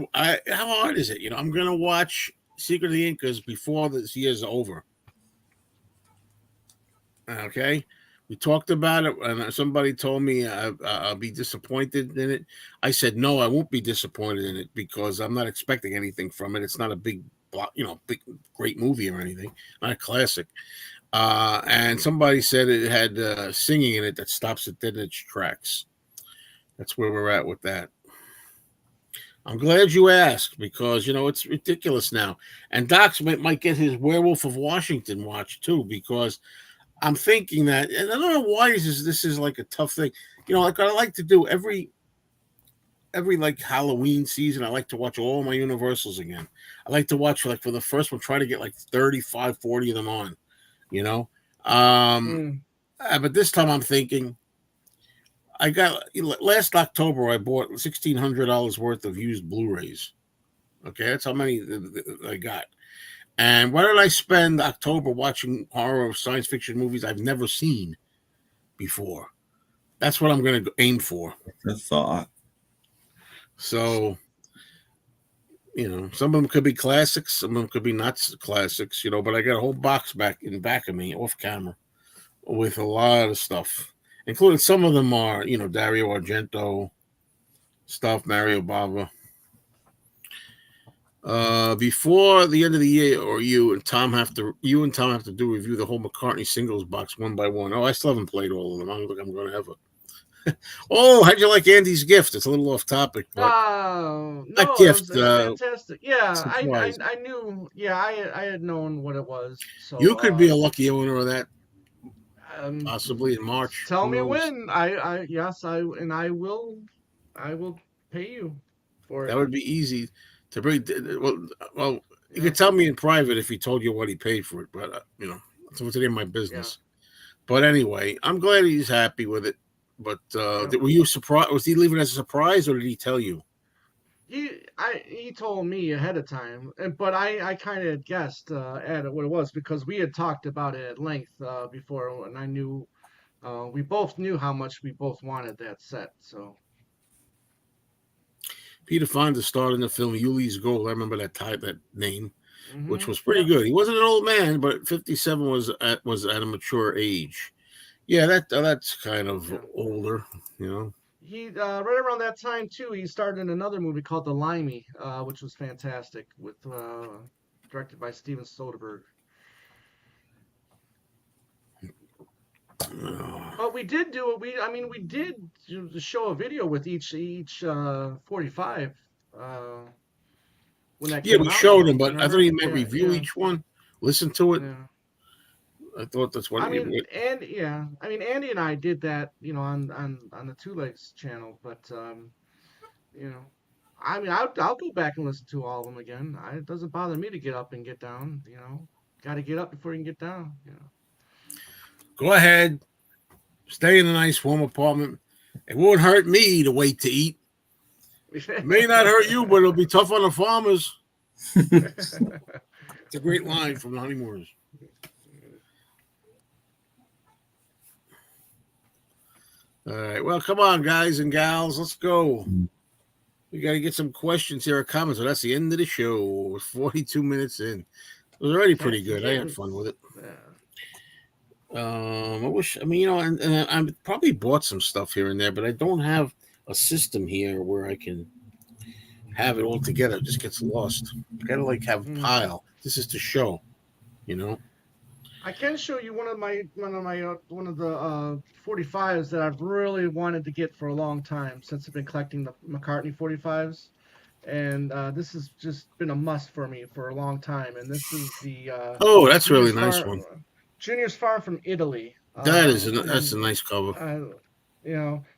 how hard is it? I'm going to watch Secret of the Incas before this year's over. Okay. We talked about it, and somebody told me I'll be disappointed in it. I said, no, I won't be disappointed in it because I'm not expecting anything from it. It's not a big great movie or anything, not a classic. And somebody said it had singing in it that stops it dead in its tracks. That's where we're at with that. I'm glad you asked because, it's ridiculous now. And Doc might get his Werewolf of Washington watch too because I'm thinking that, and I don't know why this is like a tough thing. Like I like to do every every like Halloween season, I like to watch all my Universals again. I like to watch like for the first one, try to get like 35, 40 of them on, you know. Um, Mm. but this time I'm thinking I got last October I bought $1,600 worth of used Blu-rays. Okay, that's how many I got. And why did I spend October watching horror science fiction movies I've never seen before? That's what I'm going to aim for. The thought. So, some of them could be classics, some of them could be not classics, but I got a whole box back of me off camera with a lot of stuff, including some of them are, Dario Argento stuff, Mario Bava. Before the end of the year, or you and Tom have to do review the whole McCartney singles box one by one. Oh, I still haven't played all of them. I don't think I'm going to ever. Oh, how'd you like Andy's gift? It's a little off topic, but No, not it gift. was fantastic. Yeah, Surprise. I knew. Yeah, I had known what it was. You So could be a lucky owner of that, um, possibly in March. tell Who me knows? when. Yes, I will pay you for That it. would be easy to bring. Well, you Yeah, could tell me in private if he told you what he paid for it, but it's what's in my yeah, business. But anyway, I'm glad he's happy with it. But yeah. were you surprised? Was he leaving it as a surprise, or did he tell you? He told me ahead of time, but I kind of guessed at what it was because we had talked about it at length before, and I knew we both knew how much we both wanted that set. So Peter Fonda starred in the film Yuli's Gold. I remember that name, which was pretty yeah, good. He wasn't an old man, but 57 was at a mature age. Yeah, that's kind of yeah. older. He right around that time too. He starred in another movie called The Limey, which was fantastic, with directed by Steven Soderbergh. But we did do it. We did show a video with each 45 uh, when that Yeah, came we out. showed him, but I thought Remember? he meant Yeah, review yeah, each one, listen to it. yeah. I thought that's what Andy and I did that, on the Two Legs channel. But you know, I'll go back and listen to all of them again. It doesn't bother me to get up and get down. Got to get up before you can get down. Go ahead, stay in a nice warm apartment. It won't hurt me to wait to eat. It may not hurt you, but it'll be tough on the farmers. It's a great line from the Honeymooners. All right, well, come on, guys and gals, let's go. We got to get some questions here or comments. So that's the end of the show. We're 42 minutes in. It was already pretty Cats and good. I had fun kittens. with it. Yeah. I wish. And I probably bought some stuff here and there, but I don't have a system here where I can have it all together. It just gets lost. Gotta have a Mm. pile. This is to show. I can show you one of the 45s that I've really wanted to get for a long time since I've been collecting the McCartney 45s, and this has just been a must for me for a long time. And this is the Oh, that's really Junior's nice Far one. Junior's Far from Italy. That's a And nice cover.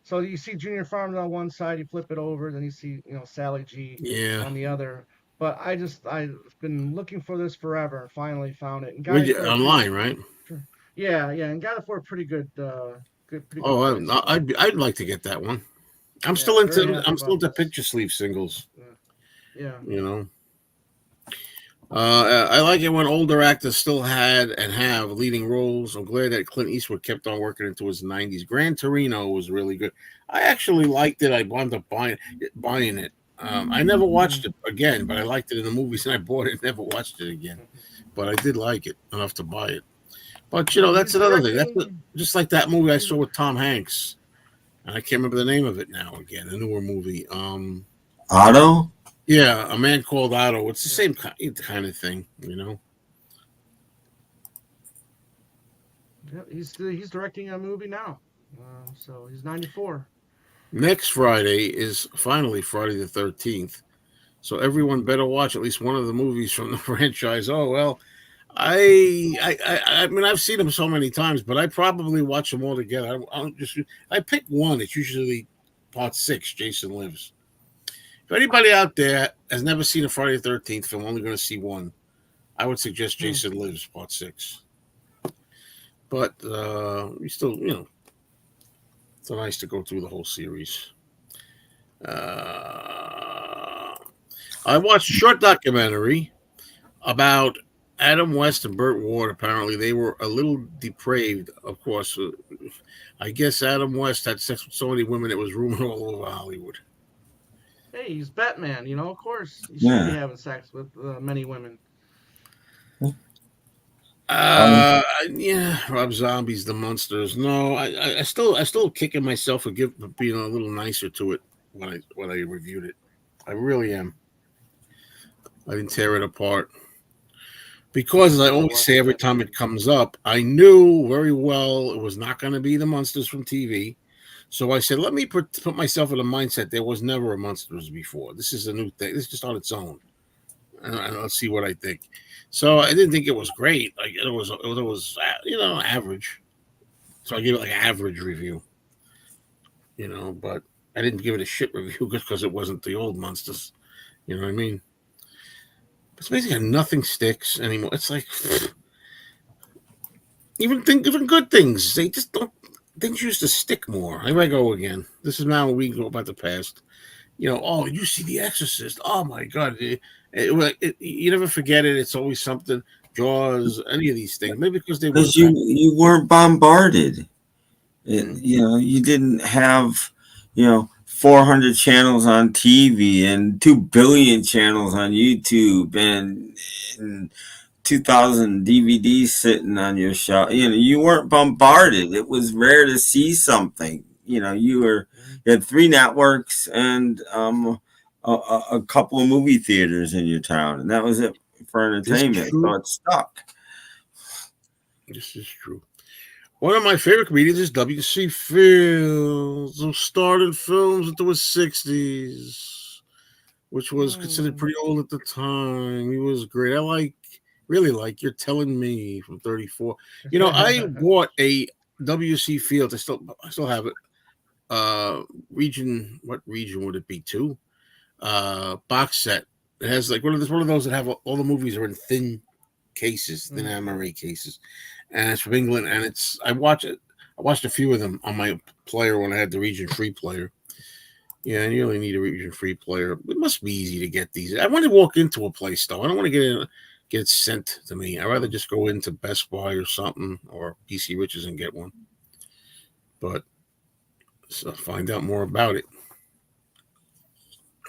so you see Junior Farms on one side, you flip it over, then you see Sally G Yeah. on the other. But I've been looking for this forever and finally found it and got Read it it for a online, right? yeah, and got it for a pretty good Oh, price. So I'd like to get that one. I'm yeah, still very into happy about this. picture sleeve singles. Yeah, You know. I like it when older actors still had and have leading roles. I'm glad that Clint Eastwood kept on working into his 90s. Gran Torino was really good. I actually liked it. I wound up buying it. I never watched mm-hmm. it again, but I liked it in the movies and I bought it and never watched it again. But I did like it enough to buy it. But, that's He's another thing. directing. Just like that movie I He's saw with Tom Hanks. And I can't remember the name of it now again, a newer movie. Otto? Yeah, A Man Called Otto. It's the same kind of thing. Yeah, he's directing a movie now. So he's 94. Next Friday is finally Friday the 13th. So everyone better watch at least one of the movies from the franchise. Oh, well, I mean, I've seen them so many times, but I probably watch them all together. I pick one. It's usually part 6, Jason Lives. If anybody out there has never seen a Friday the 13th film, only going to see one, I would suggest Hmm. Jason Lives Part 6. But we still, it's nice to go through the whole series. Uh, I watched a short documentary about Adam West and Burt Ward. Apparently, they were a little depraved. Of course, I guess Adam West had sex with so many women it was rumored all over Hollywood. Hey, he's Batman. Of course he should be Yeah. having sex with many women. Um, Yeah, Rob Zombie's the monsters. No, I still kicking myself for being a little nicer to it when I reviewed it. I really am. I didn't tear it apart because, as I I gotta always watch say every that time too. it comes up, I knew very well it was not going to be the monsters from TV. So I said, let me put myself in a mindset there was never a monsters before. This is a new thing. This is just on its own, and let's see what I think. So I didn't think it was great. Like it was average. So I gave it like an average review, but I didn't give it a shit review just because it wasn't the old monsters. You know what I mean? It's basically nothing sticks anymore. It's like even good things, they just don't. Things used to stick more. Here I go again. This is now a week about the past. Oh, you see The Exorcist? Oh my God! You never forget it. It's always something. Jaws, any of these things. Maybe because they because weren't you that. you weren't bombarded. Mm. You didn't have 400 channels on TV and 2 billion channels on YouTube and 2,000 DVDs sitting on your shelf. You weren't bombarded. It was rare to see something. Mhm. You had 3 networks and a couple of movie theaters in your town, and that was it for This is entertainment. So true. it stuck. This is true. One of my favorite comedians is W.C. Fields, who starred in films into the 60s, which was considered Hmm. pretty old at the time. He was great. Really like You're Telling Me from 34. I bought a W.C. Fields. I still have it. What region would it be? Two? Box set. It has like one of those that have all the movies are in thin cases, thin Hmm. MRA cases, and it's from England. And I watch it. I watched a few of them on my player when I had the region free player. Yeah, and you only need a region free player. It must be easy to get these. I want to walk into a place though. I don't want to get it sent to me. I'd rather just go into Best Buy or something or PC Riches and get one. But so find out more about it.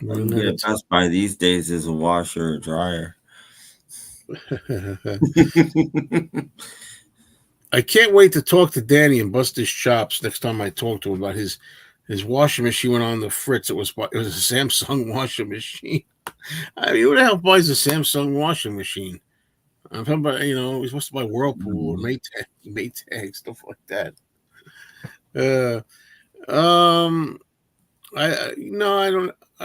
All More you than can that, get at it's Best Buy these days is a washer or dryer. I can't wait to talk to Danny and bust his chops next time I talk to him about his washing machine went on the fritz. It was a Samsung washing machine. I mean, who the hell buys a Samsung washing machine? I'm talking about we're supposed to buy Whirlpool or Maytag stuff like that. Uh, um, no, I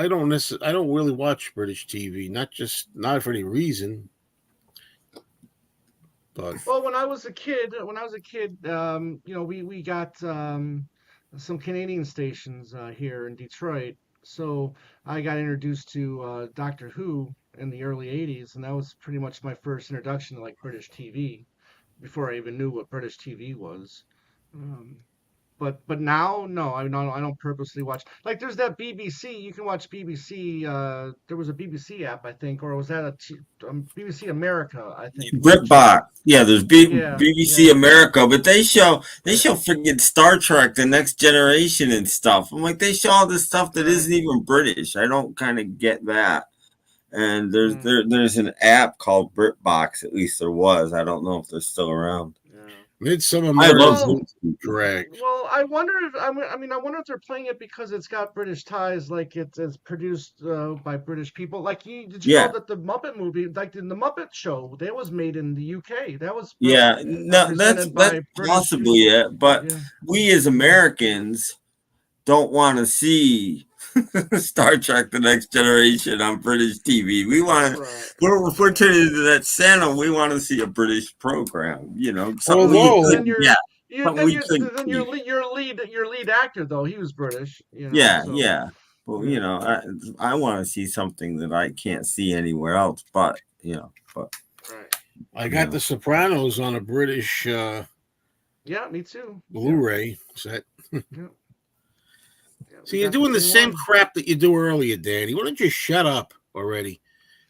don't really watch British TV. Not for any reason, but Well, when I was a kid, we got some Canadian stations here in Detroit. So I got introduced to Doctor Who in the early '80s, and that was pretty much my first introduction to like British TV before I even knew what British TV was. Um, but now, no, I don't purposely watch. Like, there's that BBC. You can watch BBC. There was a BBC app, I think, or was that BBC America? I think was the BritBox. channel. Yeah, there's Yeah, BBC yeah, America, but they show freaking Star Trek, The Next Generation, and stuff. I'm like, they show all this stuff that right. isn't even British. I don't kind of get that. And Mm, there's an app called BritBox. At least there was. I don't know if they're still around. yeah. Midsummer I love Murders Well, is those people. drag. well, I wonder if I wonder if they're playing it because it's got British ties, like it's produced by British people. Like, did you know Yeah, that the Muppet movie, like in the Muppet Show, that was made in the UK. That was yeah. No, that's presented that's by British possibly people. it. But Yeah. we as Americans don't want to see Star Trek: The Next Generation on British TV. We want Right. if we're turning into that Santa, we want to see a British program. Something Well, we you Although then couldn't you're get, you something then we you couldn't then see. your lead actor though, he was British, Yeah, so yeah. Well, you know, I want to see something that I can't see anywhere else. But Right. I got The Sopranos on a British Yeah, me too. Blu-ray set. Yeah. So you're doing the same crap that you do earlier, Danny. Why don't you shut up already?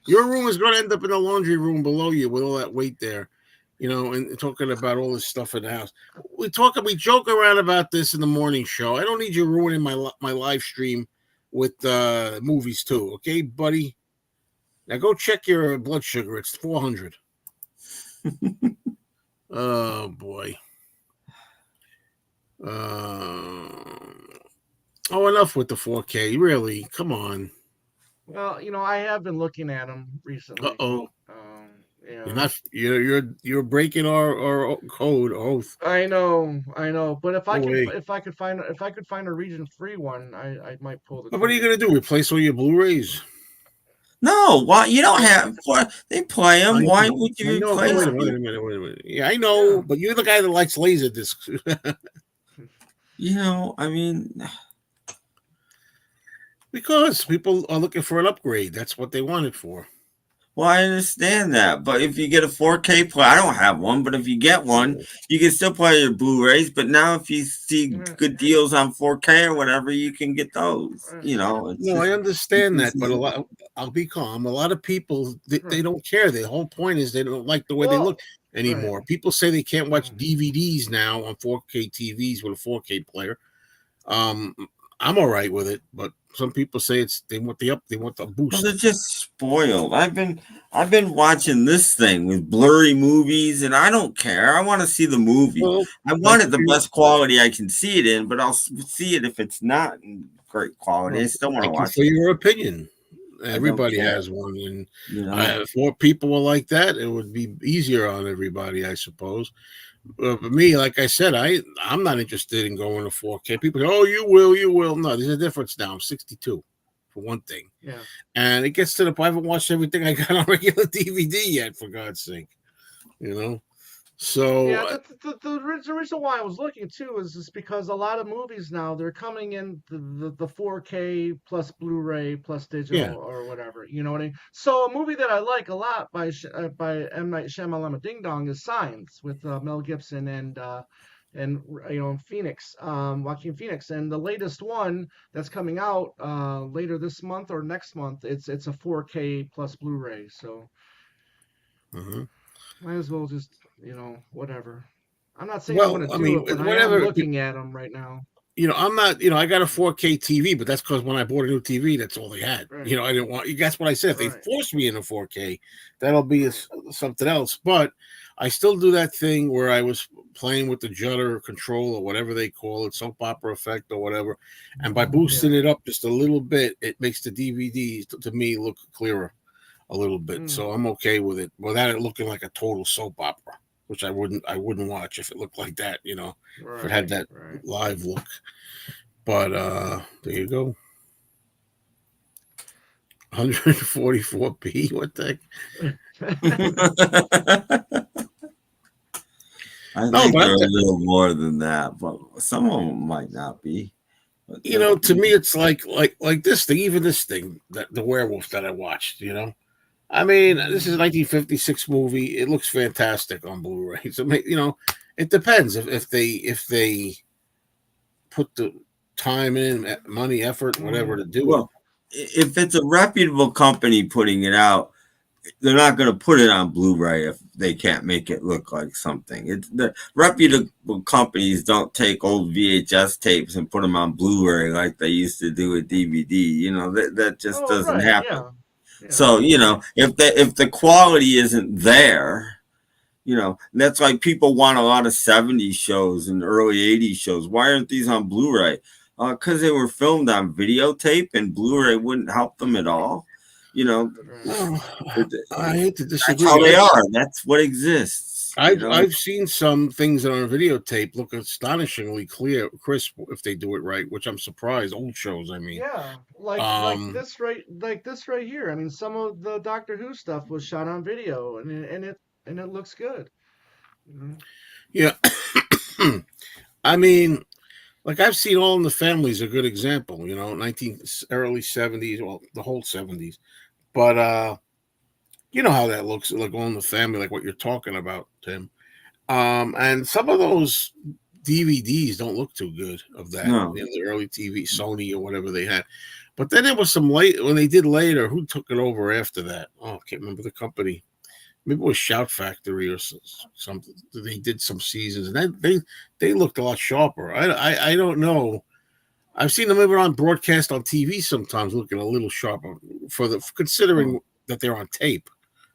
Your room is going to end up in the laundry room below you with all that weight there, you know, and talking about all this stuff in the house. We joke around about this in the morning show. I don't need you ruining my live stream with movies too, okay, buddy? Now go check your blood sugar. It's 400. Oh boy. Enough with the 4K. Really, come on. Well, I have been looking at them recently. Yeah. You're breaking our code oath. I know, but if I could find a region-free one, I might pull the. But what are you gonna do? Replace all your Blu-rays? no, why you don't have? They play them. Why would you replace them? Wait a minute. Yeah, I know, but you're the guy that likes laser discs. I mean, because people are looking for an upgrade. That's what they want it for. Well, I understand that, but if you get a 4K player, I don't have one, but if you get one, you can still play your Blu-rays. But now, if you see good deals on 4K or whatever, you can get those. No, I understand that, but I'll be calm. A lot of people they don't care. The whole point is they don't like the way they look anymore. Right. People say they can't watch DVDs now on 4K TVs with a 4K player. I'm all right with it, but some people say they want the boost. Well, they're just spoiled. I've been watching this thing with blurry movies, and I don't care. I want to see the movie. Well, I want it the best quality I can see it in, but I'll see it if it's not in great quality. I still want to watch it. For your opinion, everybody has one, and if more people were like that, it would be easier on everybody, I suppose. For me, like I said, I'm not interested in going to 4K. People say, "Oh, you will." No, there's a difference now. I'm 62, for one thing. Yeah. And it gets to the point I haven't watched everything I got on regular DVD yet, for God's sake. So yeah, the reason why I was looking too is just because a lot of movies now they're coming in the 4K plus Blu-ray plus digital or whatever. You know what I mean? So a movie that I like a lot by M. Night Shyamalan Ding Dong is Signs with Mel Gibson and Phoenix, Joaquin Phoenix, and the latest one that's coming out later this month or next month. It's a 4K plus Blu-ray. So. Mm-hmm. Might as well just, whatever. I'm not saying I'm going to do it, but I am looking at them right now. I'm not, I got a 4K TV, but that's because when I bought a new TV, that's all they had. Right. I didn't want, that's what I said. If they force me into 4K, that'll be something else. But I still do that thing where I was playing with the judder control or whatever they call it, soap opera effect or whatever. And by boosting it up just a little bit, it makes the DVDs, to me, look clearer a little bit. So I'm okay with it without it looking like a total soap opera, which I wouldn't watch if it looked like that, if it had that live look. But there you go. 144p. What the heck? I think they're a little more than that, but some of them might not be. But to me, it's like this thing, even this thing, that the werewolf that I watched, I mean, this is a 1956 movie. It looks fantastic on Blu-ray. So, it depends if they put the time in, money, effort, whatever to do it. If it's a reputable company putting it out, they're not going to put it on Blu-ray if they can't make it look like something. The reputable companies don't take old VHS tapes and put them on Blu-ray like they used to do with DVD. That just doesn't happen. Yeah. Yeah. So, if the quality isn't there, that's why people want a lot of 70s shows and early 80s shows. Why aren't these on Blu-ray? Because they were filmed on videotape and Blu-ray wouldn't help them at all. I hate to disagree. That's how they are. That's what exists. I've seen some things that are on videotape look astonishingly crisp if they do it right, which I'm surprised. Old shows, I mean. Yeah, like this right here. I mean, some of the Doctor Who stuff was shot on video, and it looks good. Yeah, I mean, like I've seen All in the Family is a good example. early 70s, well, the whole 70s. But you know how that looks, like All in the Family, like what you're talking about, Tim. And some of those DVDs don't look too good of that. No. The early TV, Sony or whatever they had. But then there was some late when they did later. Who took it over after that? Oh, I can't remember the company. Maybe it was Shout Factory or something. They did some seasons, and they looked a lot sharper. I don't know. I've seen them even on broadcast on TV sometimes, looking a little sharper considering that they're on tape.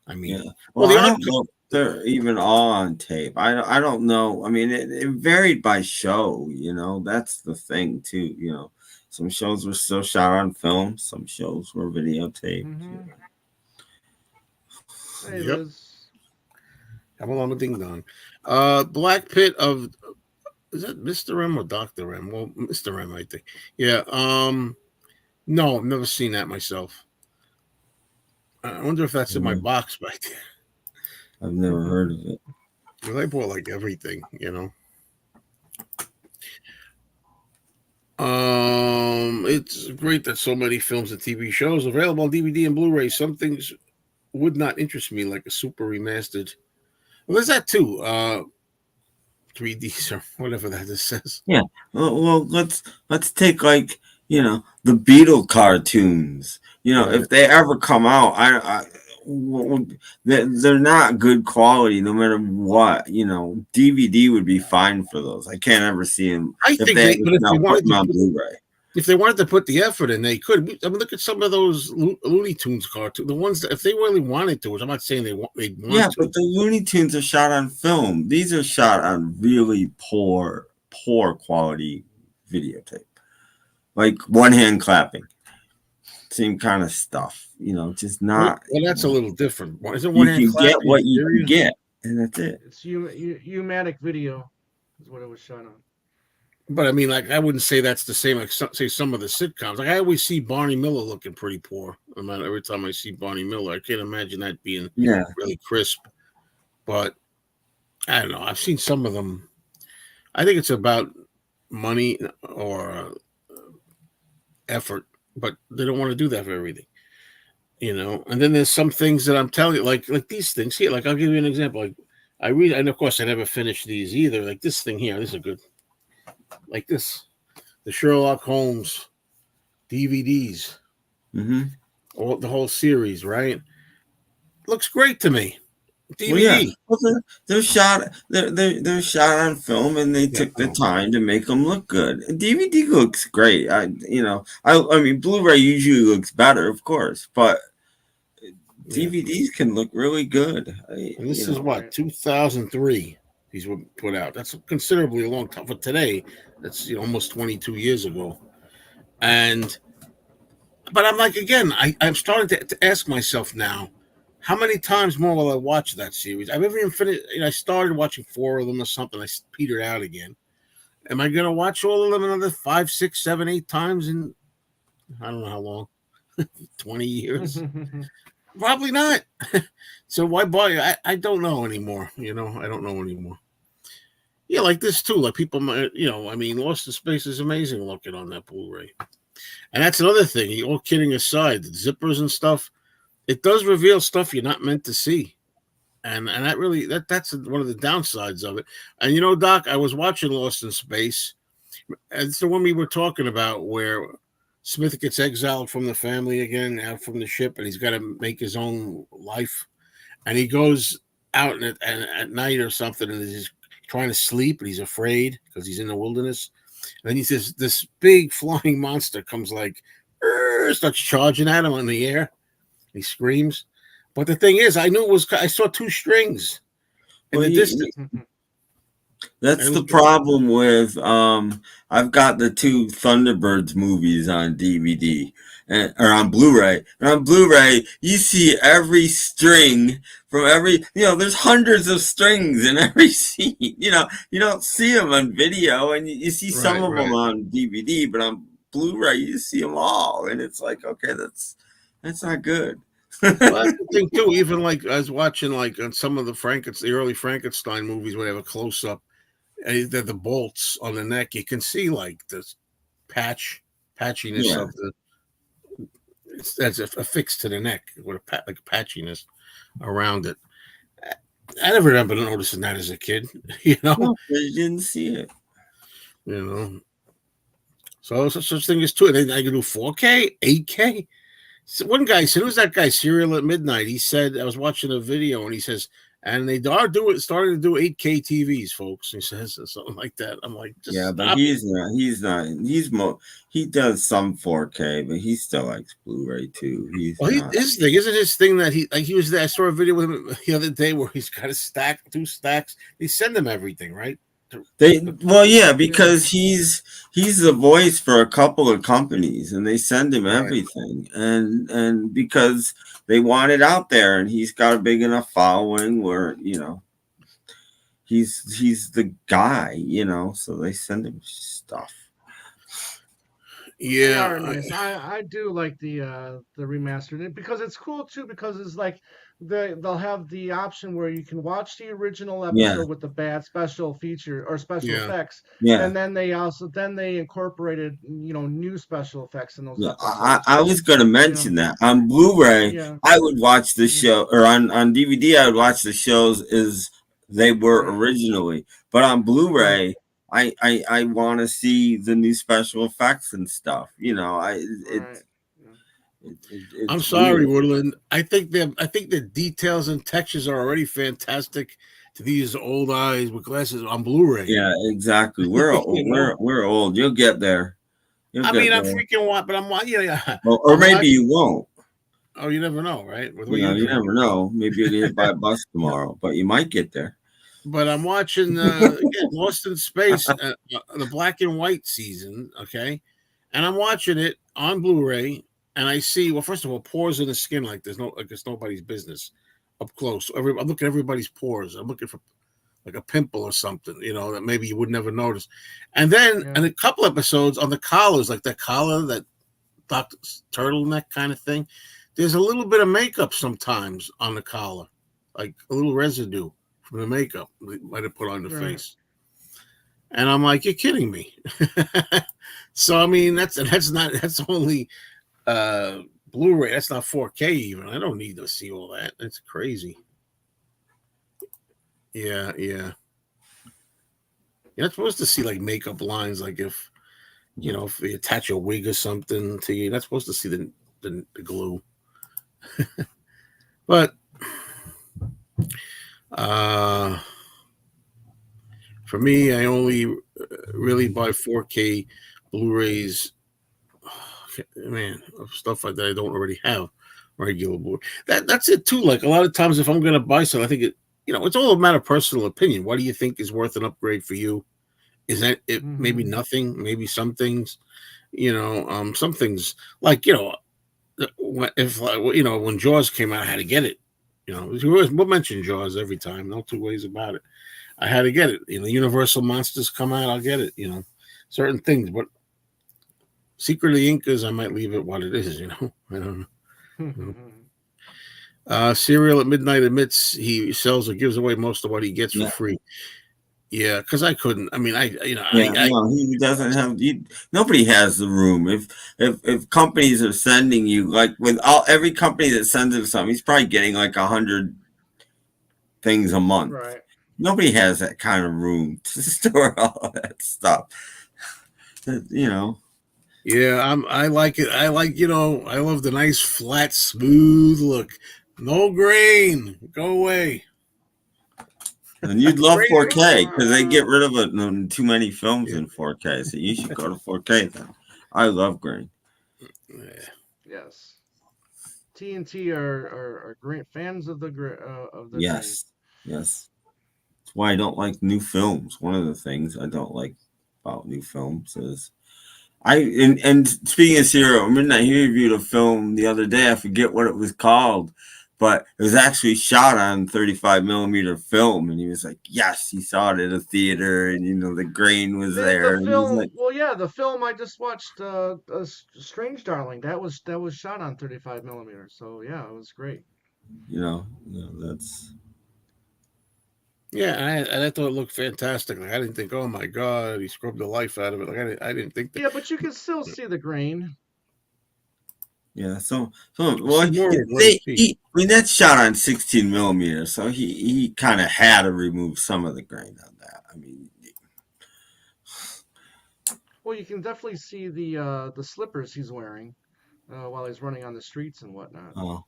I mean, Yeah. Well, the I don't know if they're even all on tape. I don't know. I mean, it varied by show. That's the thing too. Some shows were still shot on film. Some shows were videotaped. Mm-hmm. Hey, Yep. Liz. Come along, ding dong. Black Pit of is that Mr. M or Dr. M? Well, Mr. M, I think. Yeah. No, I've never seen that myself. I wonder if that's in my box back there. I've never heard of it. Because I bought like everything. It's great that so many films and TV shows are available on DVD and Blu-ray. Some things would not interest me, like a super remastered. Well, there's that too. 3Ds or whatever that says. Yeah. Well, let's take like the Beatle cartoons. If they ever come out, they're not good quality no matter what. DVD would be fine for those. I can't ever see them. I think they put them on Blu-ray. If they wanted to put the effort in, they could. I mean, look at some of those Looney Tunes cartoons. The ones that, if they really wanted to, which I'm not saying they want Yeah, to. but the Looney Tunes are shot on film. These are shot on really poor quality videotape, like one hand clapping, same kind of stuff. Just not. Well, that's a little different. Isn't You one hand can get clapping what you serious? can get, and that's it. It's Umatic video, is what it was shot on. But I mean, like, I wouldn't say that's the same. Like, say some of the sitcoms. Like, I always see Barney Miller looking pretty poor. No matter every time I see Barney Miller, I can't imagine that being really crisp. But I don't know. I've seen some of them. I think it's about money or effort, but they don't want to do that for everything. And then there's some things that I'm telling you, like these things here. Like, I'll give you an example. Like, I read, and of course, I never finished these either. Like this thing here. This is a good. Like this, the Sherlock Holmes DVDs, or the whole series, right? Looks great to me. DVD. Well, yeah. Well, they're shot. They're shot on film, and they took the time to make them look good. And DVD looks great. I mean, Blu-ray usually looks better, of course, but DVDs can look really good. And this is what 2003. These were put out. That's considerably a long time for today. That's almost 22 years ago. But I'm like, again, I'm starting to ask myself now, how many times more will I watch that series? I've never even finished. I started watching 4 of them or something. I petered out again. Am I going to watch all of them another 5, 6, 7, 8 times in I don't know how long, 20 years? Probably not. So why buy? I don't know anymore. I don't know anymore. Yeah, like this too. Like people might, I mean, Lost in Space is amazing looking on that Blu-ray. And that's another thing. All kidding aside, the zippers and stuff, it does reveal stuff you're not meant to see. And that really that's one of the downsides of it. And Doc, I was watching Lost in Space. It's the one we were talking about where Smith gets exiled from the family again, out from the ship, and he's got to make his own life. And he goes out at night or something, and he's trying to sleep, and he's afraid because he's in the wilderness. And then he says this big flying monster comes like, starts charging at him in the air. He screams. But the thing is, I saw 2 strings in the distance. That's the problem with I've got the 2 Thunderbirds movies on DVD or on Blu-ray. And on Blu-ray, you see every string from every, there's hundreds of strings in every scene. You don't see them on video, and you see some of them on DVD, but on Blu-ray, you see them all, and it's like, okay, that's not good. Well, that's the thing too. Even like I was watching like on some of the early Frankenstein movies, where they have a close up. the bolts on the neck. You can see like the patchiness Yeah. of the. That's affixed to the neck with like a patchiness around it. I never remember noticing that as a kid. You know, No, you didn't see it. you know. So such thing as two. I can do 4K, 8K. So one guy said, "Who's that guy? Serial at Midnight." He said, "I was watching a video, and he says, and they are starting to do 8K TVs, folks." He says something like that. I'm like, just Yeah, but stop it. he's not. He's not. He does some 4K, but he still likes Blu-ray too. He's Well, not. his thing isn't his thing that he was there. I saw a video with him the other day where he's got a stack, two stacks. They send him everything, right? Well, yeah, Yeah. because he's the voice for a couple of companies, and they send him Right. everything, and because they want it out there, and he's got a big enough following where he's the guy, so they send him stuff. They Yeah. are nice. I do like the remastered because it's cool too because it's like they'll have the option where you can watch the original Yeah, episode with the bad special feature or special Yeah. effects, yeah. and then they incorporated new special effects in those Yeah, I, episodes. I was going to You know, mention that on Blu-ray, yeah, I would watch the yeah, show, or on DVD, I would watch the shows as they were right, originally. But on right, Blu-ray, I want to see the new special effects and stuff. right. Yeah. I'm It's sorry, weird. Woodland. I think the details and textures are already fantastic to these old eyes with glasses on Blu-ray. Yeah, exactly. We're You old. know, We're old. You'll get there. You'll I mean, get I'm there. freaking but yeah, Or I'm maybe watching. you won't. Oh, you never know, right? With what you're You drinking. never know. Maybe you'll get hit by a bus tomorrow, but you might get there. But I'm watching again Lost in Space, the black and white season. Okay, and I'm watching it on Blu-ray, and I see first of all, pores in the skin like it's nobody's business up close. I'm looking at everybody's pores. I'm looking for like a pimple or something, that maybe you would never notice. And then Yeah. in a couple episodes on the collars, like that collar, that Dr. turtleneck kind of thing, there's a little bit of makeup sometimes on the collar, like a little residue from the makeup they might have put on the Right. face. And I'm like, you're kidding me. So I mean, that's only uh Blu-ray. That's not 4K even. I don't need to see all that. That's crazy. Yeah, yeah. You're not supposed to see like makeup lines, like if they attach a wig or something to you, you're not supposed to see the glue. But uh, for me, I only really buy 4K Blu-rays, man, of stuff like that I don't already have regular Blu. That's it too. Like a lot of times, if I'm going to buy something, I think it's all a matter of personal opinion. What do you think is worth an upgrade for you? Is that it? Maybe Hmm. nothing. Maybe some things. Some things like if when Jaws came out, I had to get it. We'll mention Jaws every time. No two ways about it. I had to get it. Universal monsters come out, I'll get it. Certain things, but Secret of the Incas, I might leave it what it is. I don't know. Serial at Midnight admits he sells or gives away most of what he gets for Yeah. free. Yeah, because I couldn't. I mean, Yeah, no, he doesn't have. Nobody has the room. If companies are sending you like with every company that sends him something, he's probably getting like 100 things a month. Right. Nobody has that kind of room to store all that stuff. You know, Yeah, I like it. I love the nice, flat, smooth look. No grain. Go away. and you'd love Grain. 4K because they get rid of it too many films Yeah. in 4K. So you should go to 4K then. I love green. Yeah. Yes. TNT are great fans of the grain. Yes, yes. That's why I don't like new films. One of the things I don't like about new films is and speaking of serial midnight, he reviewed a film the other day. I forget what it was called, but it was actually shot on 35 millimeter film, and he was like, "Yes, he saw it at a theater, and the grain was The there." And he's film, like, well, yeah, the film I just watched, Strange Darling, that was shot on 35 millimeters. So yeah, it was great. that's Yeah, I thought it looked fantastic. Like, I didn't think, oh my god, he scrubbed the life out of it. Like I didn't think that. Yeah, but you can still see the grain. Yeah, so See well, more of it. What do you see? I mean that's shot on 16 millimeters, so he kind of had to remove some of the grain on that. I mean, Well, you can definitely see the slippers he's wearing while he's running on the streets and whatnot. oh.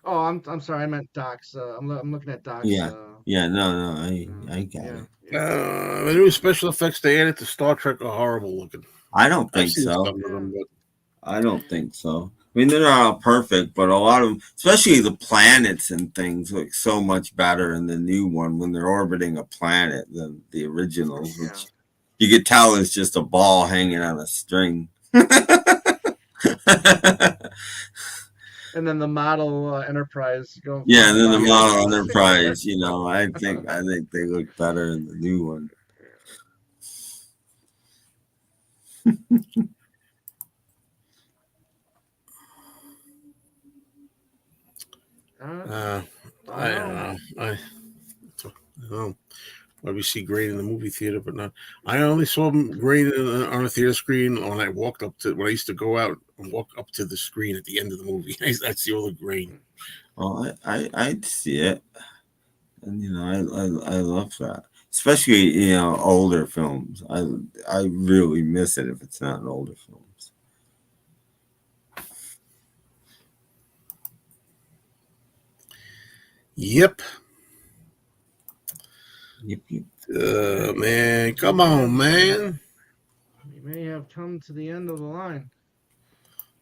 Oh, I'm sorry. I meant Doc's. I'm looking at Doc's. Yeah, yeah, no, I got Yeah, it. yeah, The new special effects they added to Star Trek are horrible looking. I don't I've think seen so. some of yeah. them, but I don't think so. I mean, they're not all perfect, but a lot of them, especially the planets and things, look so much better in the new one when they're orbiting a planet than the originals, Yeah. which you could tell is just a ball hanging on a string. And then the model Enterprise going Yeah, flying and then the by. yeah, model Enterprise, I think they look better in the new one. Uh, uh, I don't I don't know. know. I don't know. Why we see great in the movie theater, but not. I only saw them great on a theater screen when I walked up to when I used to go out and walk up to the screen at the end of the movie. I'd see all the grain. Well, I'd see it, and I love that, especially older films. I really miss it if it's not in older films. Yep. Yep, yep. Man, come We on, have man. we may have come to the end of the line.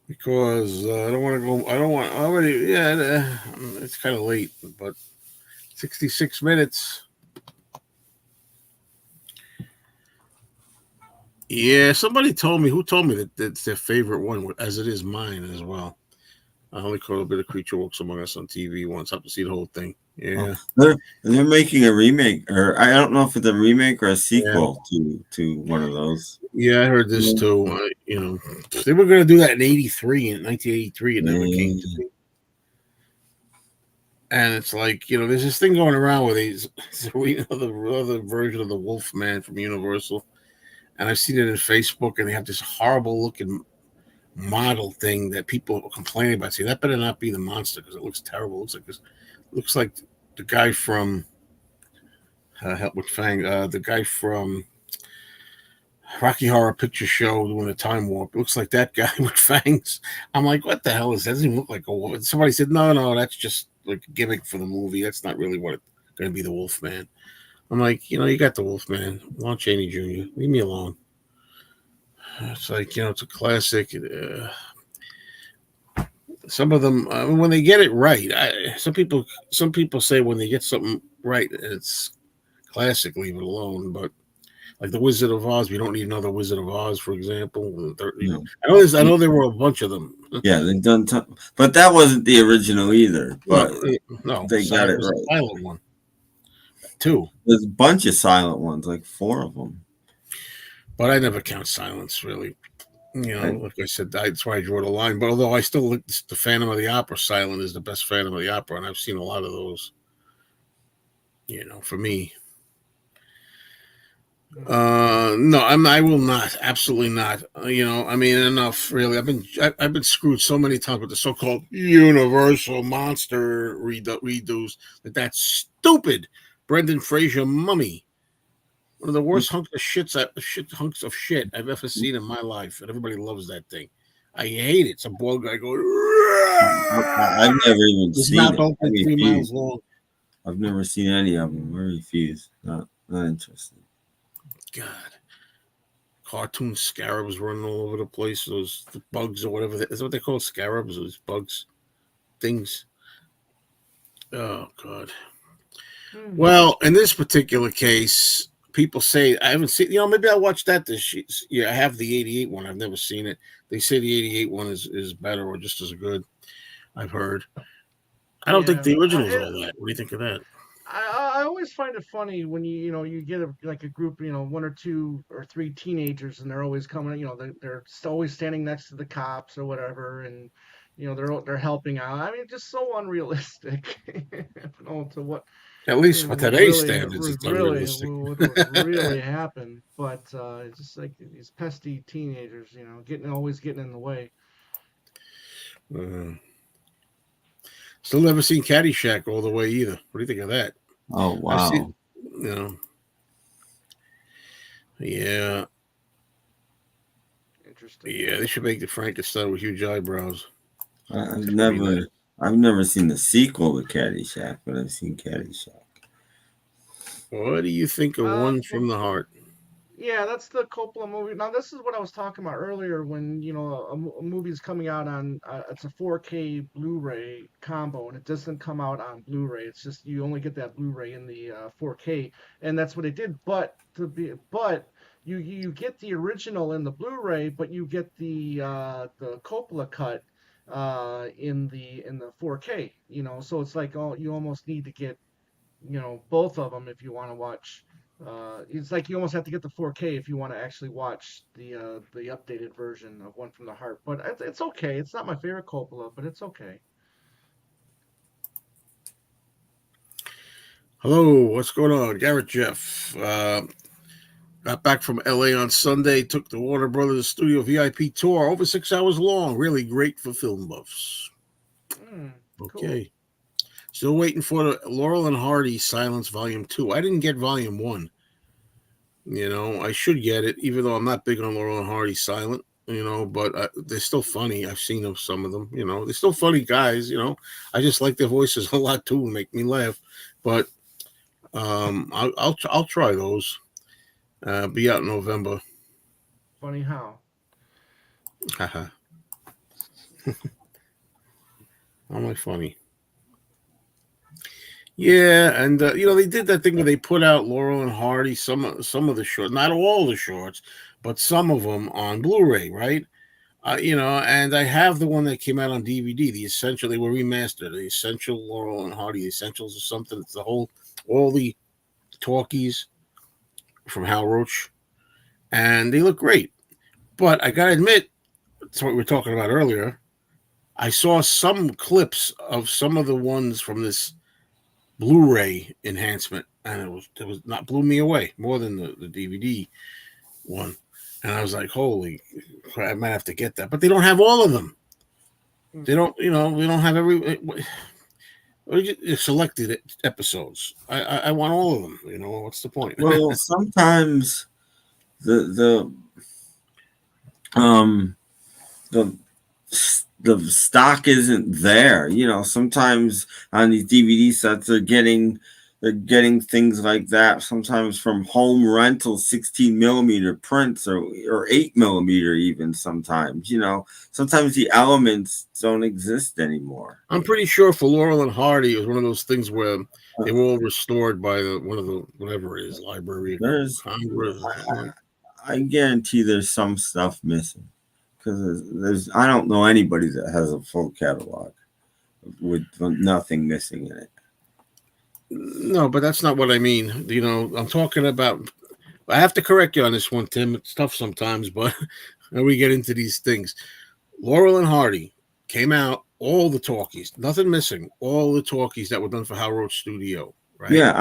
Because I don't want to go. I don't want already. Yeah, it's kind of late, but 66 minutes. Yeah, somebody told me. Who told me that that's their favorite one, as it is mine as well. I only caught a bit of Creature Walks Among Us on TV once. I have to see the whole thing. Oh, Yeah, they're making a remake, or I don't know if it's a remake or a yeah, sequel to one of those. yeah. I heard this Yeah. too. They were going to do that in '83. In 1983, it never came to Yeah. be. And it's like there's this thing going around where the other version of the Wolf Man from Universal, and I've seen it in Facebook, and they have this horrible looking model thing that people are complaining about. See, that better not be the monster because it looks terrible. It looks like this. Looks like the guy from Help with Fang. The guy from Rocky Horror Picture Show doing the time warp. It looks like that guy with fangs. I'm like, what the hell is that? Doesn't even look like a wolf. Somebody said, no, that's just like a gimmick for the movie. That's not really what it's going to be the Wolf Man. I'm like, you got the Wolf Man, Lon Chaney Jr. Leave me alone. It's like, it's a classic. Some of them, when they get it right, some people say when they get something right, it's classic. Leave it alone. But like the Wizard of Oz, we don't need another Wizard of Oz, for example. No. I know there were a bunch of them. Yeah, they've done, but that wasn't the original either. No, But no, they got it it was a right. silent one too. There's a bunch of silent ones, like 4 of them. But I never count silence really. I, Like I said, that's why I draw the line. But although I still look, the Phantom of the Opera silent is the best Phantom of the Opera, and I've seen a lot of those. For me, no, I will not. Absolutely not. I mean, enough. Really, I've been screwed so many times with the so-called Universal monster redos that's stupid. Brendan Fraser mummy, one of the worst hunks of shit I've ever seen in my life, and everybody loves that thing. I hate it. Some bald guy going. I've never even His seen mouth it. I open 3 miles refuse. long. I've never seen any of them. I refuse. Not interested. God. Cartoon scarabs running all over the place. Those bugs or whatever. Is that what they call scarabs? Those bugs things. Oh God. Hmm. Well, in this particular case, people say I haven't seen. Maybe I watched that this year. Yeah, I have the '88 one. I've never seen it. They say the '88 one is better or just as good. I've heard. I don't think Yeah. the original's all that. What do you think of that? I always find it funny when you get like a group, 1 or 2 or 3 teenagers, and they're always coming, they're always standing next to the cops or whatever, and they're helping out. I mean, just so unrealistic, to what At least by today's standards, it's unrealistic. what would really happen. But it's just like these pesky teenagers, always getting in the way. uh, Still never seen Caddyshack all the way either. What do you think of that? Oh I've seen, wow. you know, yeah, Interesting. yeah. They should make the Frankenstein with huge eyebrows. I've It's pretty nice. never seen the sequel to Caddyshack, but I've seen Caddyshack. What do you think of One Well, from the Heart? yeah, that's the Coppola movie. Now, this is what I was talking about earlier when, a movie is coming out on, it's a 4K Blu-ray combo, and it doesn't come out on Blu-ray. It's just you only get that Blu-ray in the 4K, and that's what they did. But you get the original in the Blu-ray, but you get the Coppola cut in the 4K. So it's like you almost need to get both of them if you want to watch. It's like you almost have to get the 4K if you want to actually watch the updated version of One from the Heart. But it's okay. It's not my favorite Coppola, but it's okay. Hello, what's going on? Garrett Jeff. Got back from LA on Sunday, took the Warner Brothers Studio VIP tour, over 6 hours long. Really great for film buffs. Cool. Okay. Still waiting for the Laurel and Hardy Silence Volume 2. I didn't get Volume 1. I should get it, even though I'm not big on Laurel and Hardy Silent, but they're still funny. I've seen some of them, they're still funny guys, I just like their voices a lot too and make me laugh. But I'll try those. Be out in November. Funny how? Haha. I'm like funny. Yeah, and they did that thing where they put out Laurel and Hardy, some of the shorts, not all the shorts, but some of them on Blu-ray, right? And I have the one that came out on DVD. The Essential, they were remastered. The Essential Laurel and Hardy Essentials or something. It's all the talkies from Hal Roach, and they look great. But I gotta admit, that's what we were talking about earlier. I saw some clips of some of the ones from this Blu-ray enhancement, and it was not blew me away more than the DVD one. And I was like, holy crap, I might have to get that. But they don't have all of them. They don't, we don't have every selected episodes. I want all of them. What's the point? Well, sometimes the the stock isn't there. Sometimes on these DVD sets they're getting things like that. Sometimes from home rental 16 millimeter prints or 8 millimeter even. Sometimes sometimes the elements don't exist anymore. I'm pretty sure for Laurel and Hardy, it was one of those things where they were all restored by one of the whatever it is, Library of Congress. I guarantee there's some stuff missing. Because I don't know anybody that has a full catalog with nothing missing in it. No, but that's not what I mean. I'm talking about. I have to correct you on this one, Tim. It's tough sometimes, but we get into these things. Laurel and Hardy came out, all the talkies, nothing missing, all the talkies that were done for Hal Roach Studio, right? Yeah,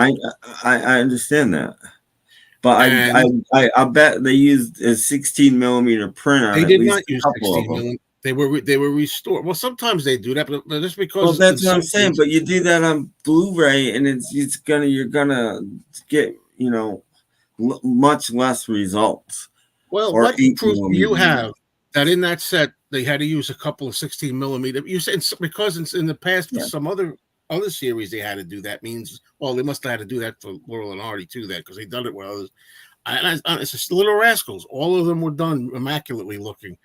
I understand that. But I bet they used a 16 millimeter print on. They did not use 16 millimeter. They were restored. Well, sometimes they do that, but just because. Well, that's what I'm saying. But you do that on Blu-ray, and you're gonna get much less results. Well, what proof do you have that in that set they had to use a couple of 16 millimeter? You said because in the past for some other series they had to do that. Means they must have had to do that for Laurel and Hardy too. That because they done it with others. It's just Little Rascals. All of them were done immaculately looking.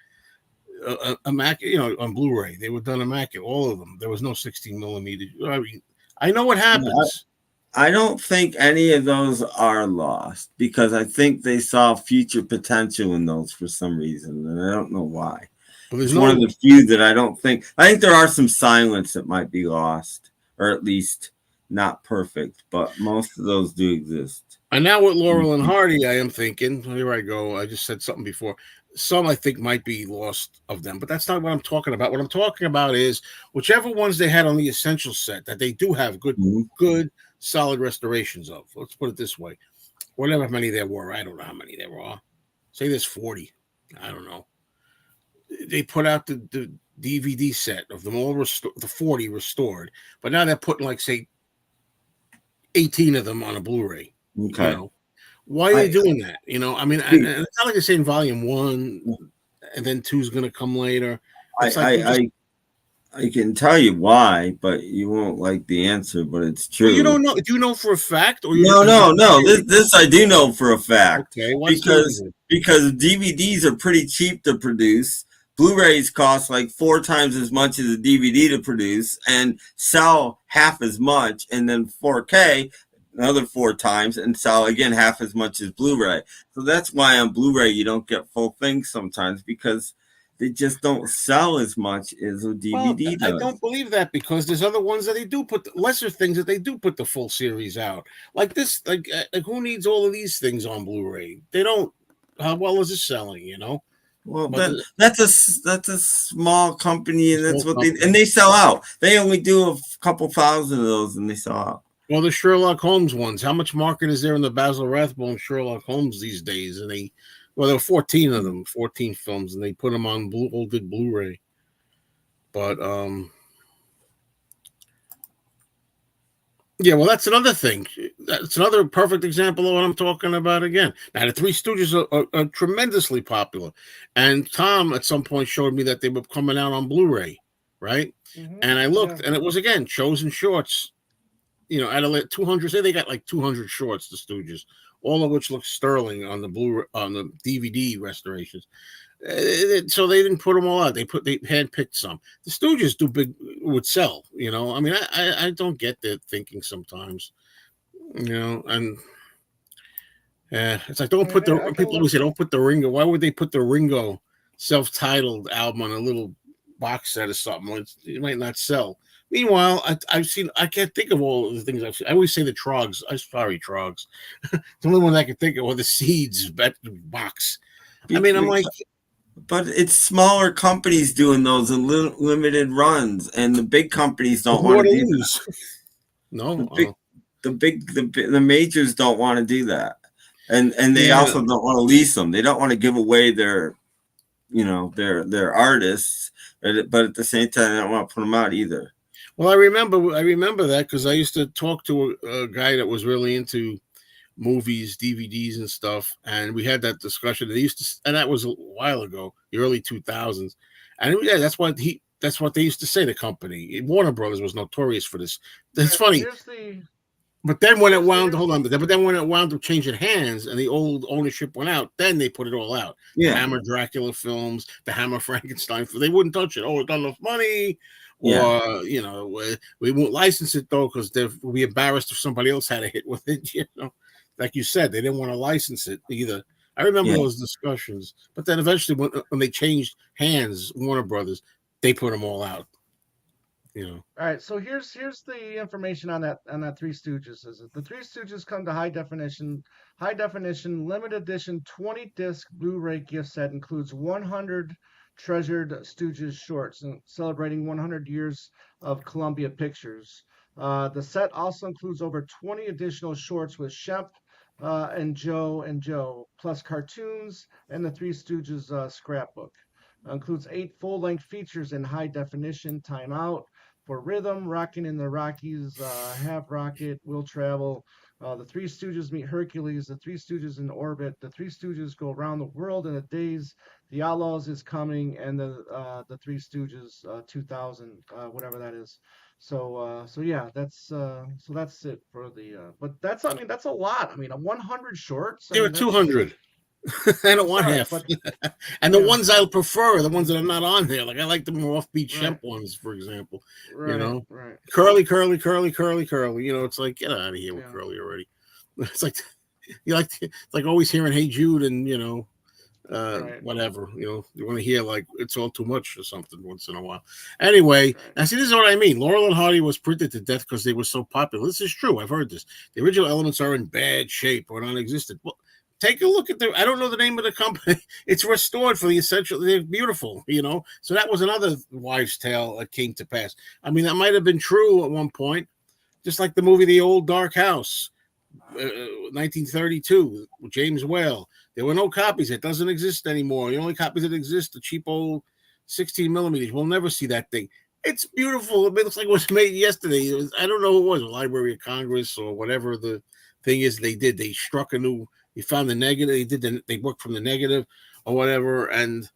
On Blu-ray, they were done immaculate. All of them. There was no 16 millimeter. I mean, I know what happens. I don't think any of those are lost because I think they saw future potential in those for some reason, and I don't know why. But it's one of the few that I don't think. I think there are some silence that might be lost, or at least not perfect, but most of those do exist. And now with Laurel and Hardy, I am thinking, here I go. I just said something before. Some I think might be lost of them, but that's not what I'm talking about. What I'm talking about is whichever ones they had on the essential set that they do have good, solid restorations of. Let's put it this way. Whatever many there were, I don't know how many there are. Say there's 40. I don't know. They put out the DVD set of them all, the 40 restored, but now they're putting like say 18 of them on a Blu-ray. Okay. You know, why are they doing that? You know, I mean, it's not like they're saying volume 1 and then 2 is going to come later. It's I can tell you why, but you won't like the answer. But it's true. Well, you don't know. Do you know for a fact, or no? This I do know for a fact. Okay, because DVDs are pretty cheap to produce. Blu-rays cost like 4 times as much as a DVD to produce and sell half as much, and then 4K another 4 times and sell again half as much as Blu-ray. So that's why on Blu-ray you don't get full things sometimes, because they just don't sell as much as a DVD does. I don't believe that, because there's other ones that they do put lesser things that they do put the full series out. Like this, like who needs all of these things on Blu-ray? They don't. How well is it selling? You know. Well, that's a small company, and that's what they sell out. They only do a couple thousand of those, and they sell out. Well, the Sherlock Holmes ones. How much market is there in the Basil Rathbone Sherlock Holmes these days? And there were 14 of them, 14 films, and they put them on old good Blu-ray. But yeah, well, that's another thing. That's another perfect example of what I'm talking about again. Now, the Three Stooges are tremendously popular. And Tom at some point showed me that they were coming out on Blu-ray, right? Mm-hmm. And I looked, and it was, again, chosen shorts. You know, out of 200, say they got like 200 shorts, the Stooges, all of which look sterling on the DVD restorations. So they didn't put them all out. They handpicked some. The Stooges would sell. You know, I mean, I don't get their thinking sometimes. You know, and it's like people always say don't put the Ringo. Why would they put the Ringo self-titled album on a little box set or something? It might not sell. Meanwhile, I can't think of all the things I've seen. I always say the Trogs. I'm sorry, Trogs. The only one I can think of are the Seeds box. I mean, I'm like, but it's smaller companies doing those in limited runs, and the big companies don't want to do that. No, the majors don't want to do that, and they also don't want to lease them. They don't want to give away their artists, but at the same time, they don't want to put them out either. Well, I remember that because I used to talk to a guy that was really into movies, DVDs, and stuff, and we had that discussion. And that was a while ago, the early 2000s, and that's what they used to say. The company Warner Brothers was notorious for this. That's funny. But then when it wound up changing hands and the old ownership went out, then they put it all out. Yeah. The Hammer Dracula films, the Hammer Frankenstein. They wouldn't touch it. Oh, it's not enough money. Or, we won't license it, though, because we'll be embarrassed if somebody else had a hit with it. You know, like you said, they didn't want to license it either. I remember those discussions. But then eventually when they changed hands, Warner Brothers, they put them all out. You know. All right, so here's the information on that Three Stooges. Is it the Three Stooges come to high definition limited edition 20 disc Blu-ray gift set, includes 100 treasured Stooges shorts and celebrating 100 years of Columbia Pictures. The set also includes over 20 additional shorts with Shemp and Joe, plus cartoons and the Three Stooges scrapbook. Includes 8 full-length features in high definition: Time Out, For Rhythm, Rockin' in the Rockies, Have Rocket, Will Travel, The Three Stooges Meet Hercules, The Three Stooges in Orbit, The Three Stooges Go Around the World in a Daze, The Outlaws Is Coming, and the Three Stooges 2000, whatever that is. So yeah, that's it for the. But that's a lot. I mean, 100 shorts. There were 200. I don't want half. And the ones I prefer are the ones that are not on there. Like I like the more offbeat Shemp ones, for example. Right, you know, right. Curly. You know, it's like get out of here with Curly already. It's like it's like always hearing "Hey Jude" and Right. Whatever, you want to hear like it's all too much or something once in a while. Anyway, Right. now see, this is what I mean. Laurel and Hardy was printed to death because they were so popular. This is true. I've heard this. The original elements are in bad shape or non-existent. Well, take a look at I don't know the name of the company. It's restored for the essential. They're beautiful. So that was another wives' tale that came to pass. I mean, that might have been true at one point, just like the movie The Old Dark House. 1932, James Whale. There were no copies. It doesn't exist anymore. The only copies that exist are cheap old 16 millimeters. We'll never see that thing. It's beautiful. It looks like it was made yesterday. I don't know who it was, Library of Congress or whatever the thing is they did. They struck a new, they found the negative. They worked from the negative or whatever. And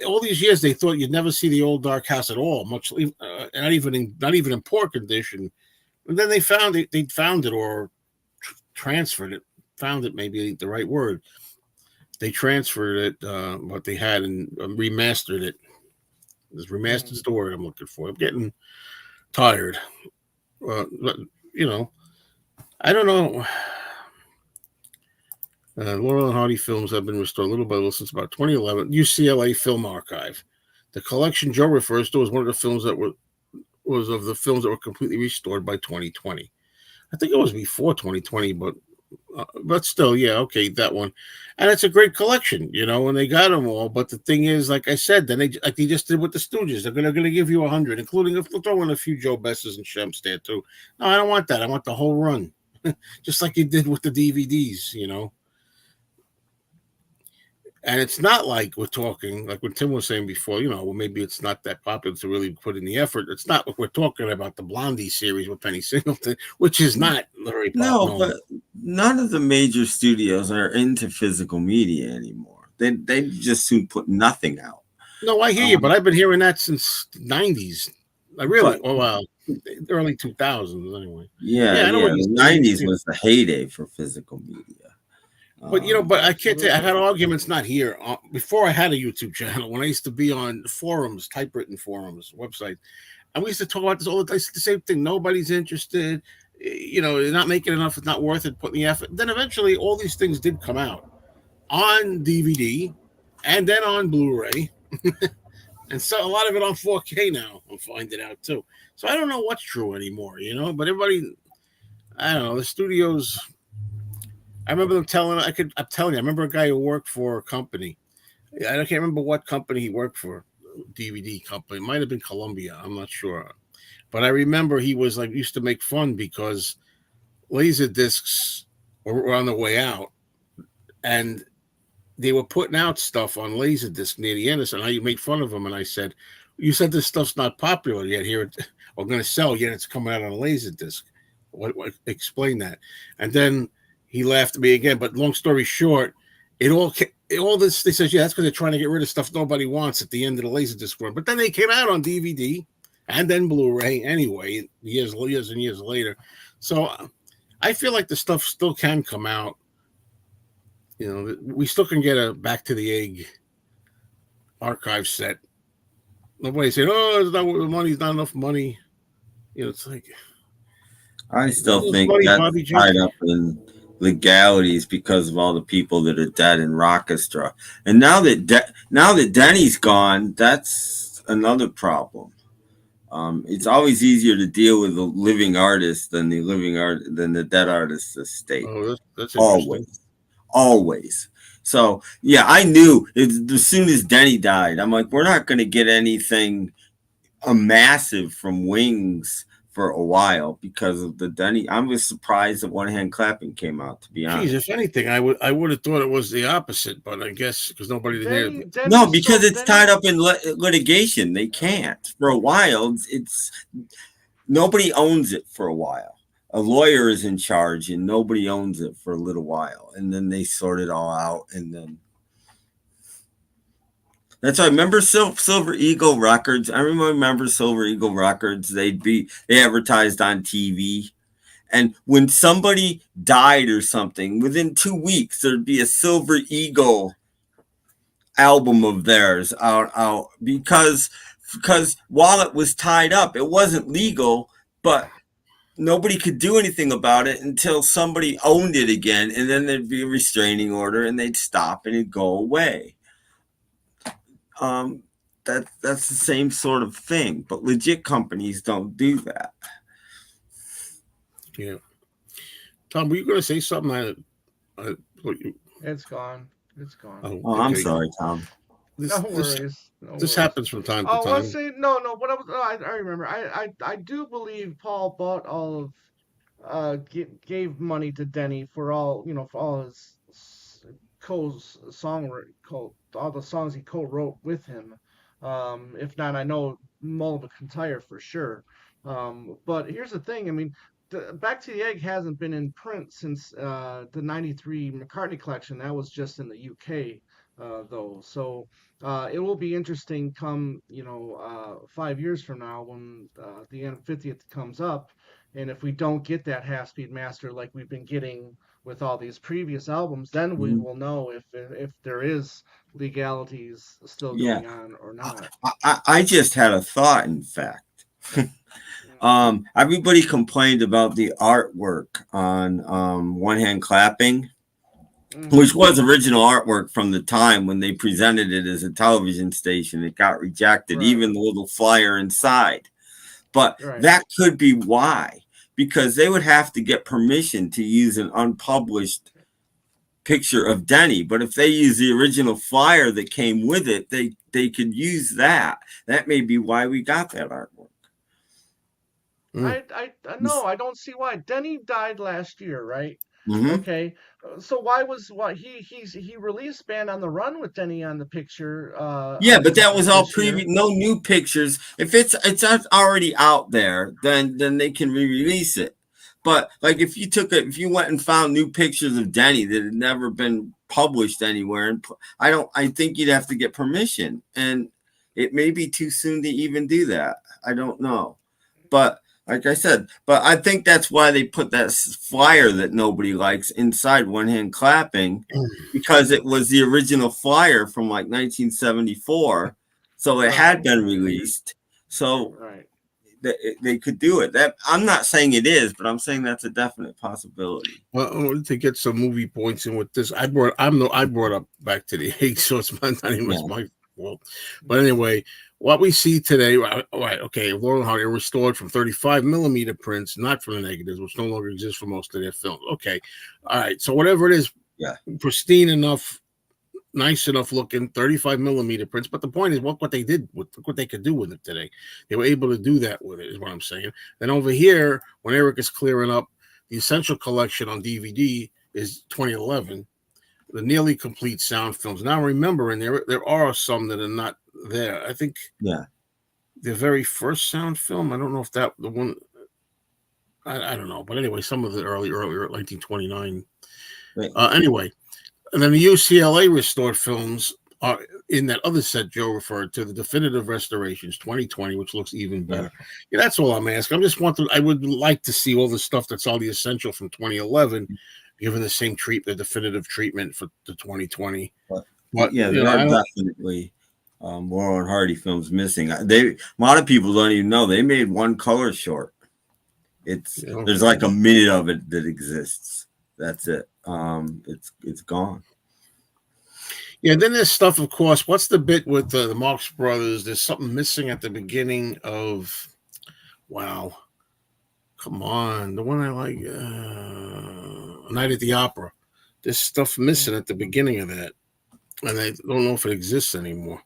all these years, they thought you'd never see the Old Dark House at all, not even in poor condition. And then they found it. They found it or transferred it, found it, maybe the right word. They transferred it, what they had, and remastered it. This remastered is the word I'm looking for. I'm getting tired. But, I don't know. Laurel and Hardy films have been restored little by little since about 2011. UCLA Film Archive. The collection Joe refers to is one of the films that was of the films that were completely restored by 2020. I think it was before 2020, but still, yeah, okay, that one. And it's a great collection, and they got them all. But the thing is, like I said, then they just did with the Stooges. They're gonna give you 100, including if we'll throw in a few Joe Besses and Shemps there too. No, I don't want that. I want the whole run, just like you did with the DVDs. And it's not like we're talking, like what Tim was saying before, well, maybe it's not that popular to really put in the effort. It's not what we're talking about, the Blondie series with Penny Singleton, which is not very popular. No, but none of the major studios are into physical media anymore. They just soon put nothing out. No, I hear you, but I've been hearing that since the 90s. Early 2000s anyway. Yeah, the 90s was the heyday for physical media. But I can't tell you, I've had arguments not here. Before I had a YouTube channel, when I used to be on forums, typewritten forums, websites, and we used to talk about this all the time. It's the same thing. Nobody's interested. They're not making enough. It's not worth it putting the effort. Then eventually all these things did come out on DVD and then on Blu-ray. And so a lot of it on 4K now, I'm finding out too. So I don't know what's true anymore, but everybody, I don't know, the studios... I remember them telling. I'm telling you. I remember a guy who worked for a company. I can't remember what company he worked for. DVD company. It might have been Columbia. I'm not sure. But I remember he was used to make fun because laser discs were on the way out, and they were putting out stuff on laser disc near the end. And I made fun of him, and I said, "You said this stuff's not popular yet here, or going to sell yet. It's coming out on a laser disc. What explain that?" And then he laughed at me again, but long story short, all this, they said, yeah, that's because they're trying to get rid of stuff nobody wants at the end of the Laserdisc run. But then they came out on DVD and then Blu-ray anyway, years and years later. So I feel like the stuff still can come out. We still can get a Back to the Egg archive set. Nobody said, oh, it's not the money's not enough money. It's like... I still think that's tied up in legalities because of all the people that are dead in Rockestra. And now that Denny's gone, that's another problem. It's always easier to deal with a living artist than the dead artist's estate. Oh, that's always. So yeah, I knew as soon as Denny died, I'm like, we're not going to get anything massive from Wings for a while because of the Denny. I was surprised that One Hand Clapping came out, to be honest. If anything, I would have thought it was the opposite, but I guess because nobody did. No, because it's tied up in litigation. They can't. For a while, it's nobody owns it for a while. A lawyer is in charge, and nobody owns it for a little while, and then they sort it all out, and then. That's why I remember Silver Eagle Records. I remember Silver Eagle Records. They advertised on TV. And when somebody died or something, within 2 weeks, there'd be a Silver Eagle album of theirs out because while it was tied up, it wasn't legal, but nobody could do anything about it until somebody owned it again, and then there'd be a restraining order, and they'd stop and it'd go away. Um, that's the same sort of thing, but legit companies don't do that. Yeah. Tom, were you going to say something? It's gone. It's gone. Oh, Oh, I'm okay. sorry, Tom. No This worries. No this worries. happens from time to Oh, well, time. see, no, no. What I was, I remember. I do believe Paul bought all of, gave money to Denny for all, for all his all the songs he co-wrote with him. If not, I know Mull McIntyre for sure. But here's the thing. I mean, Back to the Egg hasn't been in print since the '93 McCartney collection. That was just in the UK, though. So it will be interesting come 5 years from now when the N50th comes up, and if we don't get that half-speed master like we've been getting with all these previous albums, then we Mhm. will know if there is legalities still Yeah, going on or not. I just had a thought. In fact, everybody complained about the artwork on One Hand Clapping, Mm-hmm. which was original artwork from the time when they presented it as a television station. It got rejected, Right. even the little flyer inside. But Right. that could be why, because they would have to get permission to use an unpublished picture of Denny. But if they use the original flyer that came with it, they could use that. That may be why we got that artwork. I no, I don't see why. Denny died last year, right? Mm-hmm. Okay, so why he released Band on the Run with Denny on the picture Yeah, on but that covers was all this previous. year. No new pictures. If it's already out there, then they can re-release it. But like if you went and found new pictures of Denny that had never been published anywhere, and I think you'd have to get permission, and it may be too soon to even do that. I don't know, but like I said, but I think that's why they put that flyer that nobody likes inside One Hand Clapping, because it was the original flyer from like 1974, so it had Right, been right, released, so right. they could do it. That I'm not saying it is, but I'm saying that's a definite possibility. Well, to get some movie points in with this, I brought up Back to the Egg, so it's not even Yeah. it's my fault. But anyway, what we see today, right? Okay, Laurel Hardy restored from 35 millimeter prints, not from the negatives, which no longer exist for most of their films. Okay, all right. So whatever it is, Yeah. pristine enough, nice enough looking 35 millimeter prints. But the point is, what they did with what they could do with it today. They were able to do that with it, is what I'm saying. Then over here, when Eric is clearing up the Essential Collection on DVD is 2011, the nearly complete sound films. Now remembering there are some that are not there. I think Yeah. the very first sound film. I don't know if that the one. I don't know, but anyway, some of the earlier 1929. Right. Anyway, and then the UCLA restored films are in that other set Joe referred to, the definitive restorations 2020, which looks even better. Yeah, that's all I'm asking. I would like to see all the stuff that's all the essential from 2011 given the same the definitive treatment for the 2020. But Yeah, there are definitely Laurel and Hardy films missing. A lot of people don't even know they made one color short. There's like a minute of it that exists. That's it. It's gone. Yeah, then there's stuff, of course. What's the bit with the Marx Brothers? There's something missing at the beginning of. Wow, come on, the one I like, Night at the Opera. There's stuff missing at the beginning of that, and I don't know if it exists anymore.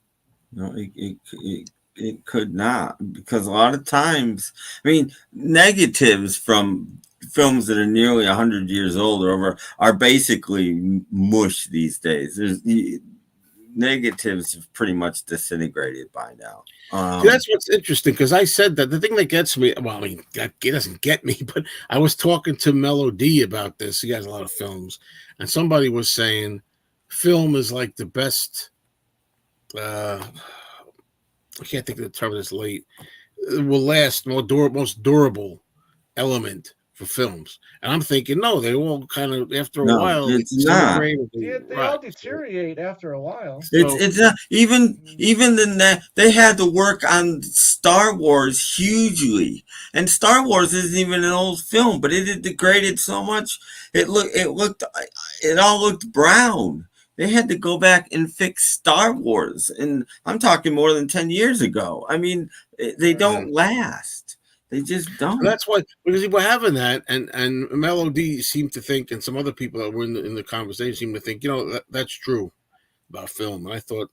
No, it could not, because a lot of times, I mean, negatives from films that are nearly 100 years old or over are basically mush these days. Negatives have pretty much disintegrated by now. See, that's what's interesting, because I said that the thing that gets me, well, I mean, it doesn't get me, but I was talking to Melody about this. He has a lot of films, and somebody was saying film is like the best. I can't think of the term that's late. It will last, most durable element for films. And I'm thinking, no, they all kind of after a No, while they it's not. disintegrate. They all deteriorate after a while. It's not, even then they had to work on Star Wars hugely, and Star Wars isn't even an old film, but it had degraded so much. It all looked brown. They had to go back and fix Star Wars, and I'm talking more than 10 years ago. I mean, they don't last. They just don't. So that's why, because we're having that, and Melody seemed to think, and some other people that were in the conversation seemed to think, that's true about film. And I thought,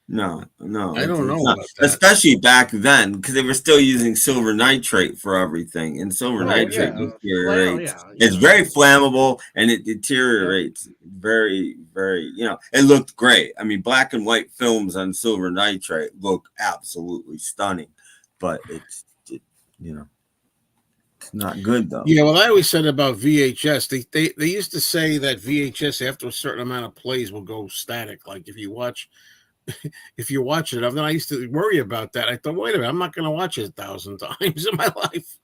no, I don't know it's not. about that. Especially back then, because they were still using silver nitrate for everything, and silver nitrate deteriorates. It's very flammable, and it deteriorates very, very. It looked great. I mean, black and white films on silver nitrate look absolutely stunning, but it's not good though. Yeah, well, I always said about VHS. They used to say that VHS after a certain amount of plays will go static. Like if you watch it, then I used to worry about that. I thought, wait a minute, I'm not going to watch it 1,000 times in my life,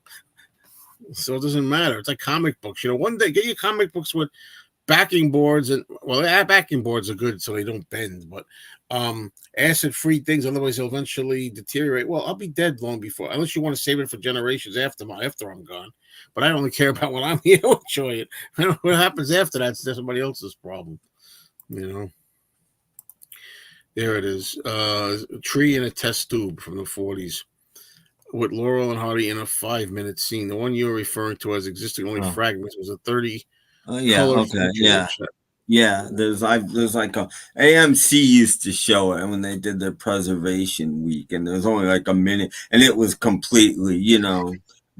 so it doesn't matter. It's like comic books. One day get your comic books with backing boards, and backing boards are good so they don't bend, but acid-free things, otherwise they'll eventually deteriorate. Well, I'll be dead long before, unless you want to save it for generations after I'm gone. But I only care about when I'm here to enjoy it. What happens after that's somebody else's problem. There it is. A tree in a test tube from the 40s with Laurel and Hardy in a 5-minute scene. The one you're referring to as existing only fragments was a 30 color feature. Yeah, there's like a AMC used to show it, and when they did their preservation week, and there was only like a minute, and it was completely,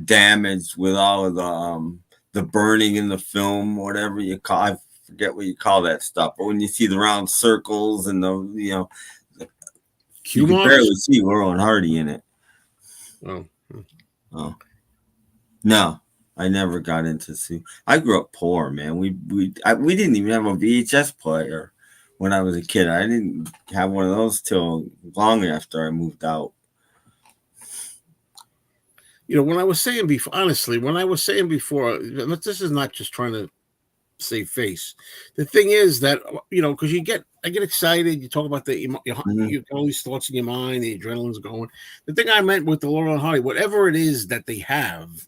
damaged with all of the burning in the film, whatever you call. I forget what you call that stuff, but when you see the round circles and you can barely see Laurel and Hardy in it. Oh, no. I never got into I grew up poor, man. We didn't even have a VHS player when I was a kid. I didn't have one of those till long after I moved out. When I was saying before, honestly, this is not just trying to save face. The thing is that because I get excited. You talk about you get all these thoughts in your mind, the adrenaline's going. The thing I meant with the Laurel and Hardy, whatever it is that they have.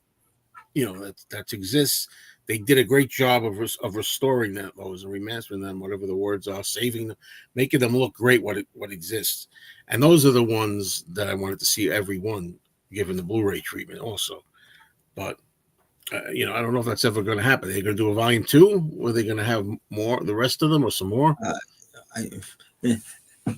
That exists. They did a great job of restoring those and remastering them, whatever the words are, saving them, making them look great. What exists, and those are the ones that I wanted to see every one given the Blu-ray treatment also. But I don't know if that's ever going to happen. Are they going to do a volume 2? Or are they going to have more, the rest of them, or some more?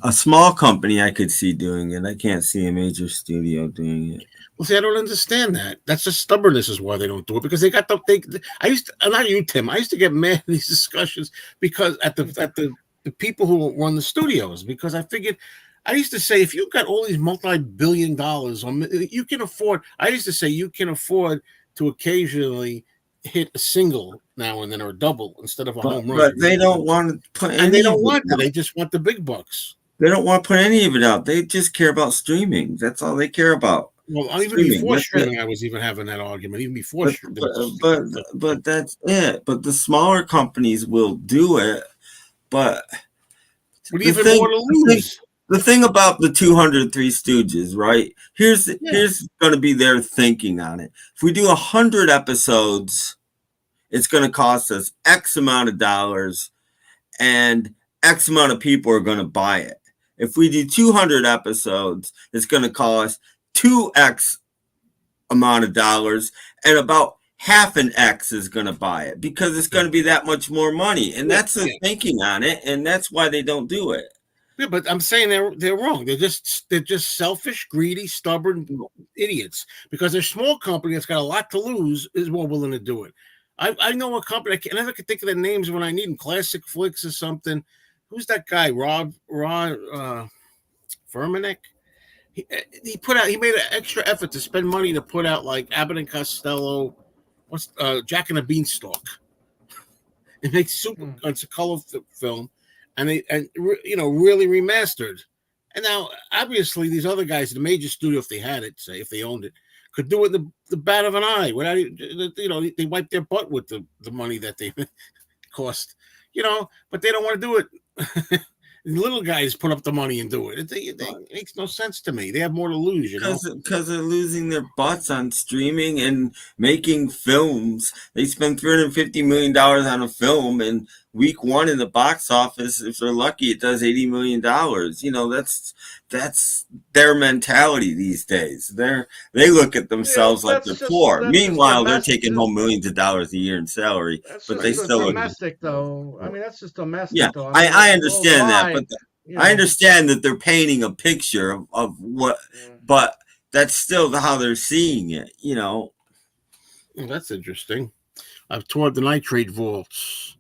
A small company I could see doing it. I can't see a major studio doing it. Well, see, I don't understand that. That's just stubbornness is why they don't do it, because they got not you, Tim. I used to get mad in these discussions because at the people who run the studios, because I figured I used to say, if you've got all these multi-billion dollars, you can afford. I used to say you can afford to occasionally hit a single now and then or a double instead of a home run. But they don't want to put any. And they don't want that. They just want the big bucks. They don't want to put any of it out. They just care about streaming. That's all they care about. Well, even before streaming, I was even having that argument. Even before streaming, but that's it. But the smaller companies will do it. But even more to lose. The thing about the 203 Stooges, right? Here's going to be their thinking on it. If we do 100 episodes, it's going to cost us X amount of dollars, and X amount of people are going to buy it. If we do 200 episodes, it's going to cost 2X amount of dollars, and about half an X is going to buy it because it's going to be that much more money. And that's the thinking on it, and that's why they don't do it. Yeah, but I'm saying they're wrong. They're just selfish, greedy, stubborn idiots. Because their small company that's got a lot to lose is more willing to do it. I know a company. I never can think of their names when I need them. Classic Flicks or something. Who's that guy? Rod Furmanek. He made an extra effort to spend money to put out like Abbott and Costello. What's Jack and the Beanstalk? It makes super. It's a color film. And really remastered. And now, obviously, these other guys, the major studio, if they had it, say if they owned it, could do it in the bat of an eye without, they wipe their butt with the money that they cost, but they don't want to do it. The little guys put up the money and do it. It makes no sense to me. They have more to lose, Because they're losing their butts on streaming and making films. They spend $350 million on a film, and week one in the box office, if they're lucky, it does $80 million. That's their mentality these days. They look at themselves like they're poor. Meanwhile, they're taking home millions of dollars a year in salary, but they still domestic, though. I mean, that's just domestic. Yeah, though. I understand that, but I understand that they're painting a picture of what, but that's still how they're seeing it, Well, that's interesting. I've toured the nitrate vaults.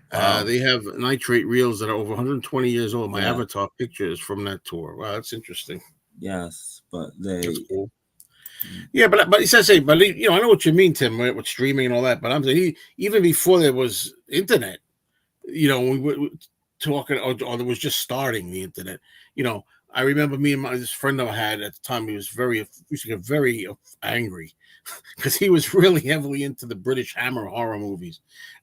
They have nitrate reels that are over 120 years old. My avatar picture is from that tour. Wow, that's interesting. Yes, but that's cool. Yeah, but he says, I know what you mean, Tim, with streaming and all that. But I'm saying even before there was internet, when we talking, or there was just starting the internet. I remember me and this friend I had at the time. He used to get very angry because he was really heavily into the British Hammer horror movies,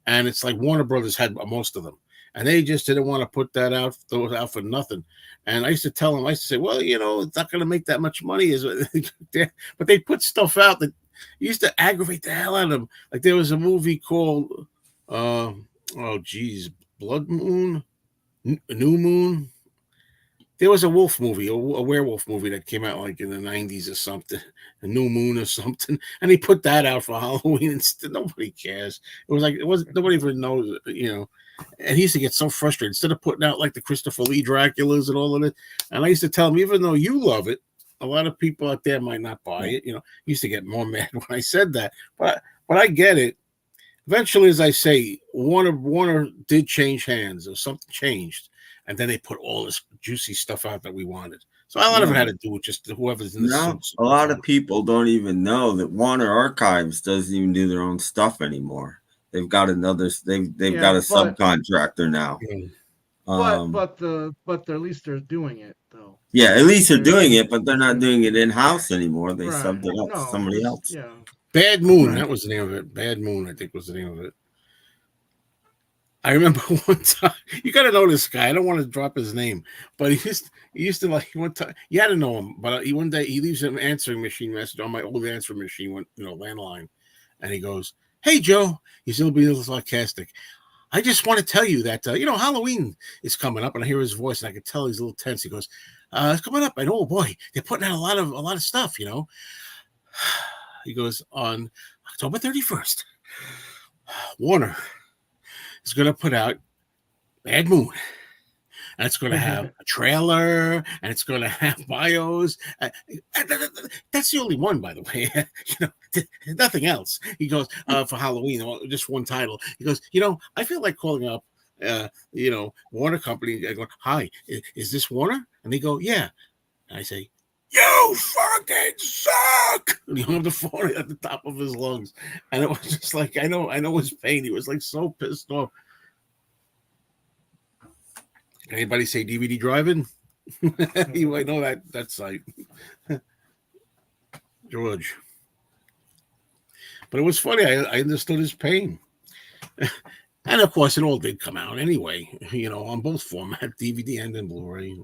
and it's like Warner Brothers had most of them, and they just didn't want to put those out for nothing. And I used to tell him, say, well, it's not going to make that much money, but they put stuff out that used to aggravate the hell out of them. Like there was a movie called, Blood Moon, New Moon. There was a wolf movie, a werewolf movie that came out like in the 90s or something, a New Moon or something, and he put that out for Halloween. And nobody cares. Nobody even knows, And he used to get so frustrated. Instead of putting out like the Christopher Lee Draculas and all of it, and I used to tell him, even though you love it, a lot of people out there might not buy it. He used to get more mad when I said that, but I get it. Eventually, as I say, Warner did change hands, or something changed, and then they put all this juicy stuff out that we wanted. So a lot of it had to do with just whoever's in the suits. A lot of people don't even know that Warner Archives doesn't even do their own stuff anymore. They've got another. They've got a subcontractor now. But at least they're doing it though. Yeah, at least they're doing it, but they're not doing it in house anymore. They subbed it out to somebody else. Yeah. Bad Moon, that was the name of it. Bad Moon, I think, was the name of it. I remember one time. You got to know this guy. I don't want to drop his name, but he used to like one time. You had to know him, but one day he leaves an answering machine message on my old answering machine, landline, and he goes, "Hey Joe," he's still being a little sarcastic. "I just want to tell you that Halloween is coming up," and I hear his voice, and I could tell he's a little tense. He goes, "It's coming up, and oh boy, they're putting out a lot of stuff, He goes, on October 31st, Warner is going to put out Bad Moon. And it's going to have a trailer, and it's going to have bios. That's the only one, by the way. Nothing else." He goes, for Halloween, just one title. He goes, "I feel like calling up, Warner Company and going, 'Hi, is this Warner?' And they go, 'Yeah.' And I say, 'You fucking suck!' And he hung up the phone at the top of his lungs. And it was just like, I know his pain. He was like so pissed off. Anybody say DVD drive-in? You might know that site. George. But it was funny. I understood his pain. And of course, it all did come out anyway, on both format, DVD and in Blu-ray.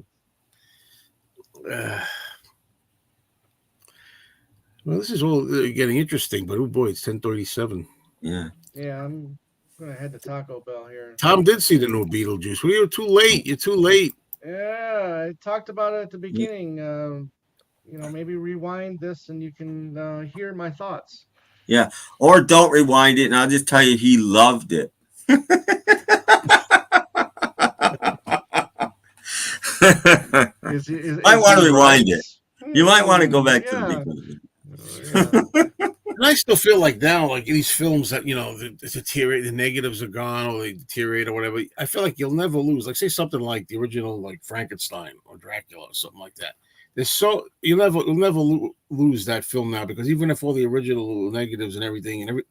Well, this is all getting interesting, but oh boy, it's 10:37. Yeah. Yeah, I'm gonna head to Taco Bell here. Tom did see the new Beetlejuice. Well, you're too late. You're too late. Yeah, I talked about it at the beginning. Maybe rewind this and you can hear my thoughts. Yeah, or don't rewind it, and I'll just tell you he loved it. I want to rewind it. You might want to go back to the beginning. And I still feel like now, like these films that deteriorate, the negatives are gone or they deteriorate or whatever. I feel like you'll never lose. Like say something like the original, like Frankenstein or Dracula or something like that. You'll never lose that film now, because even if all the original negatives and everything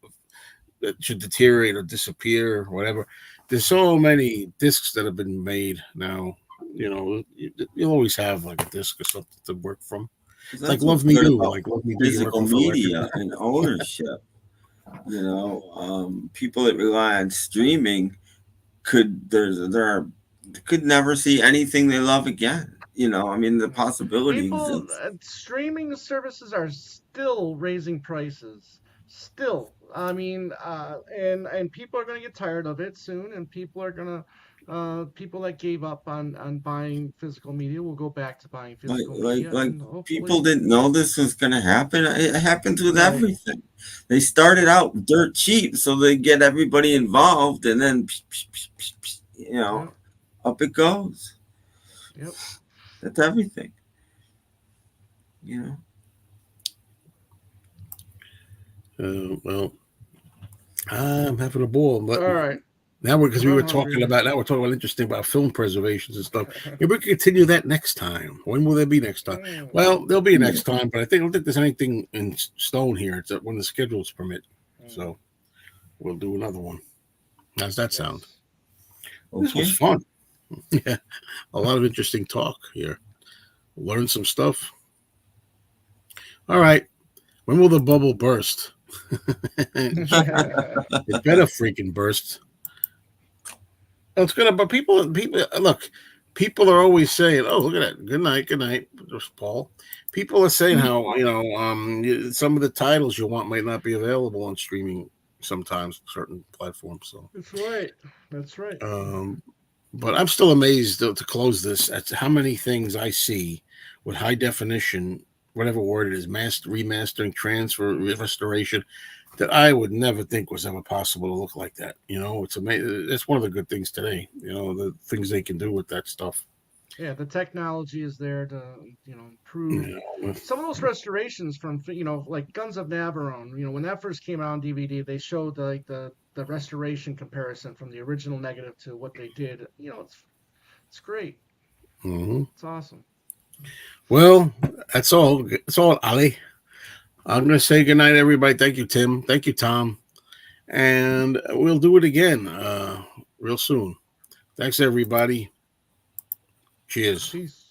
that should deteriorate or disappear or whatever, there's so many discs that have been made now. You'll always have like a disc or something to work from. It's like Love Me Do. Like Love Me Do. Physical media and ownership. People that rely on streaming could never see anything they love again. I mean, the possibilities. People, streaming services are still raising prices. Still, I mean, and people are going to get tired of it soon, and people are going to, people that gave up on buying physical media will go back to buying physical media. And people didn't know this was going to happen. It happens with everything. They started out dirt cheap, so they get everybody involved, and then up it goes. Yep. That's everything. Well, I'm having a ball. But all right. Now we're talking about interesting about film preservations and stuff. Maybe we can continue that next time. When will there be next time? Well, there'll be next time, but I don't think there's anything in stone here. It's when the schedules permit. So we'll do another one. How's that sound? Okay. This was fun. Yeah, a lot of interesting talk here. Learn some stuff. All right. When will the bubble burst? It better freaking burst. It's gonna, but people look. People are always saying, "Oh, look at that! Good night, just Paul." People are saying how some of the titles you want might not be available on streaming sometimes, certain platforms. So that's right. But I'm still amazed to close this at how many things I see with high definition, whatever word it is, remastering, transfer, restoration, that I would never think was ever possible to look like that. It's amazing. That's one of the good things today. The things they can do with that stuff. Yeah, the technology is there to improve. Some of those restorations from like Guns of Navarone. When that first came out on DVD, they showed the restoration comparison from the original negative to what they did. It's great. Mm-hmm. It's awesome. Well, that's all. That's all, Ali. I'm going to say goodnight, everybody. Thank you, Tim. Thank you, Tom. And we'll do it again real soon. Thanks, everybody. Cheers. Peace.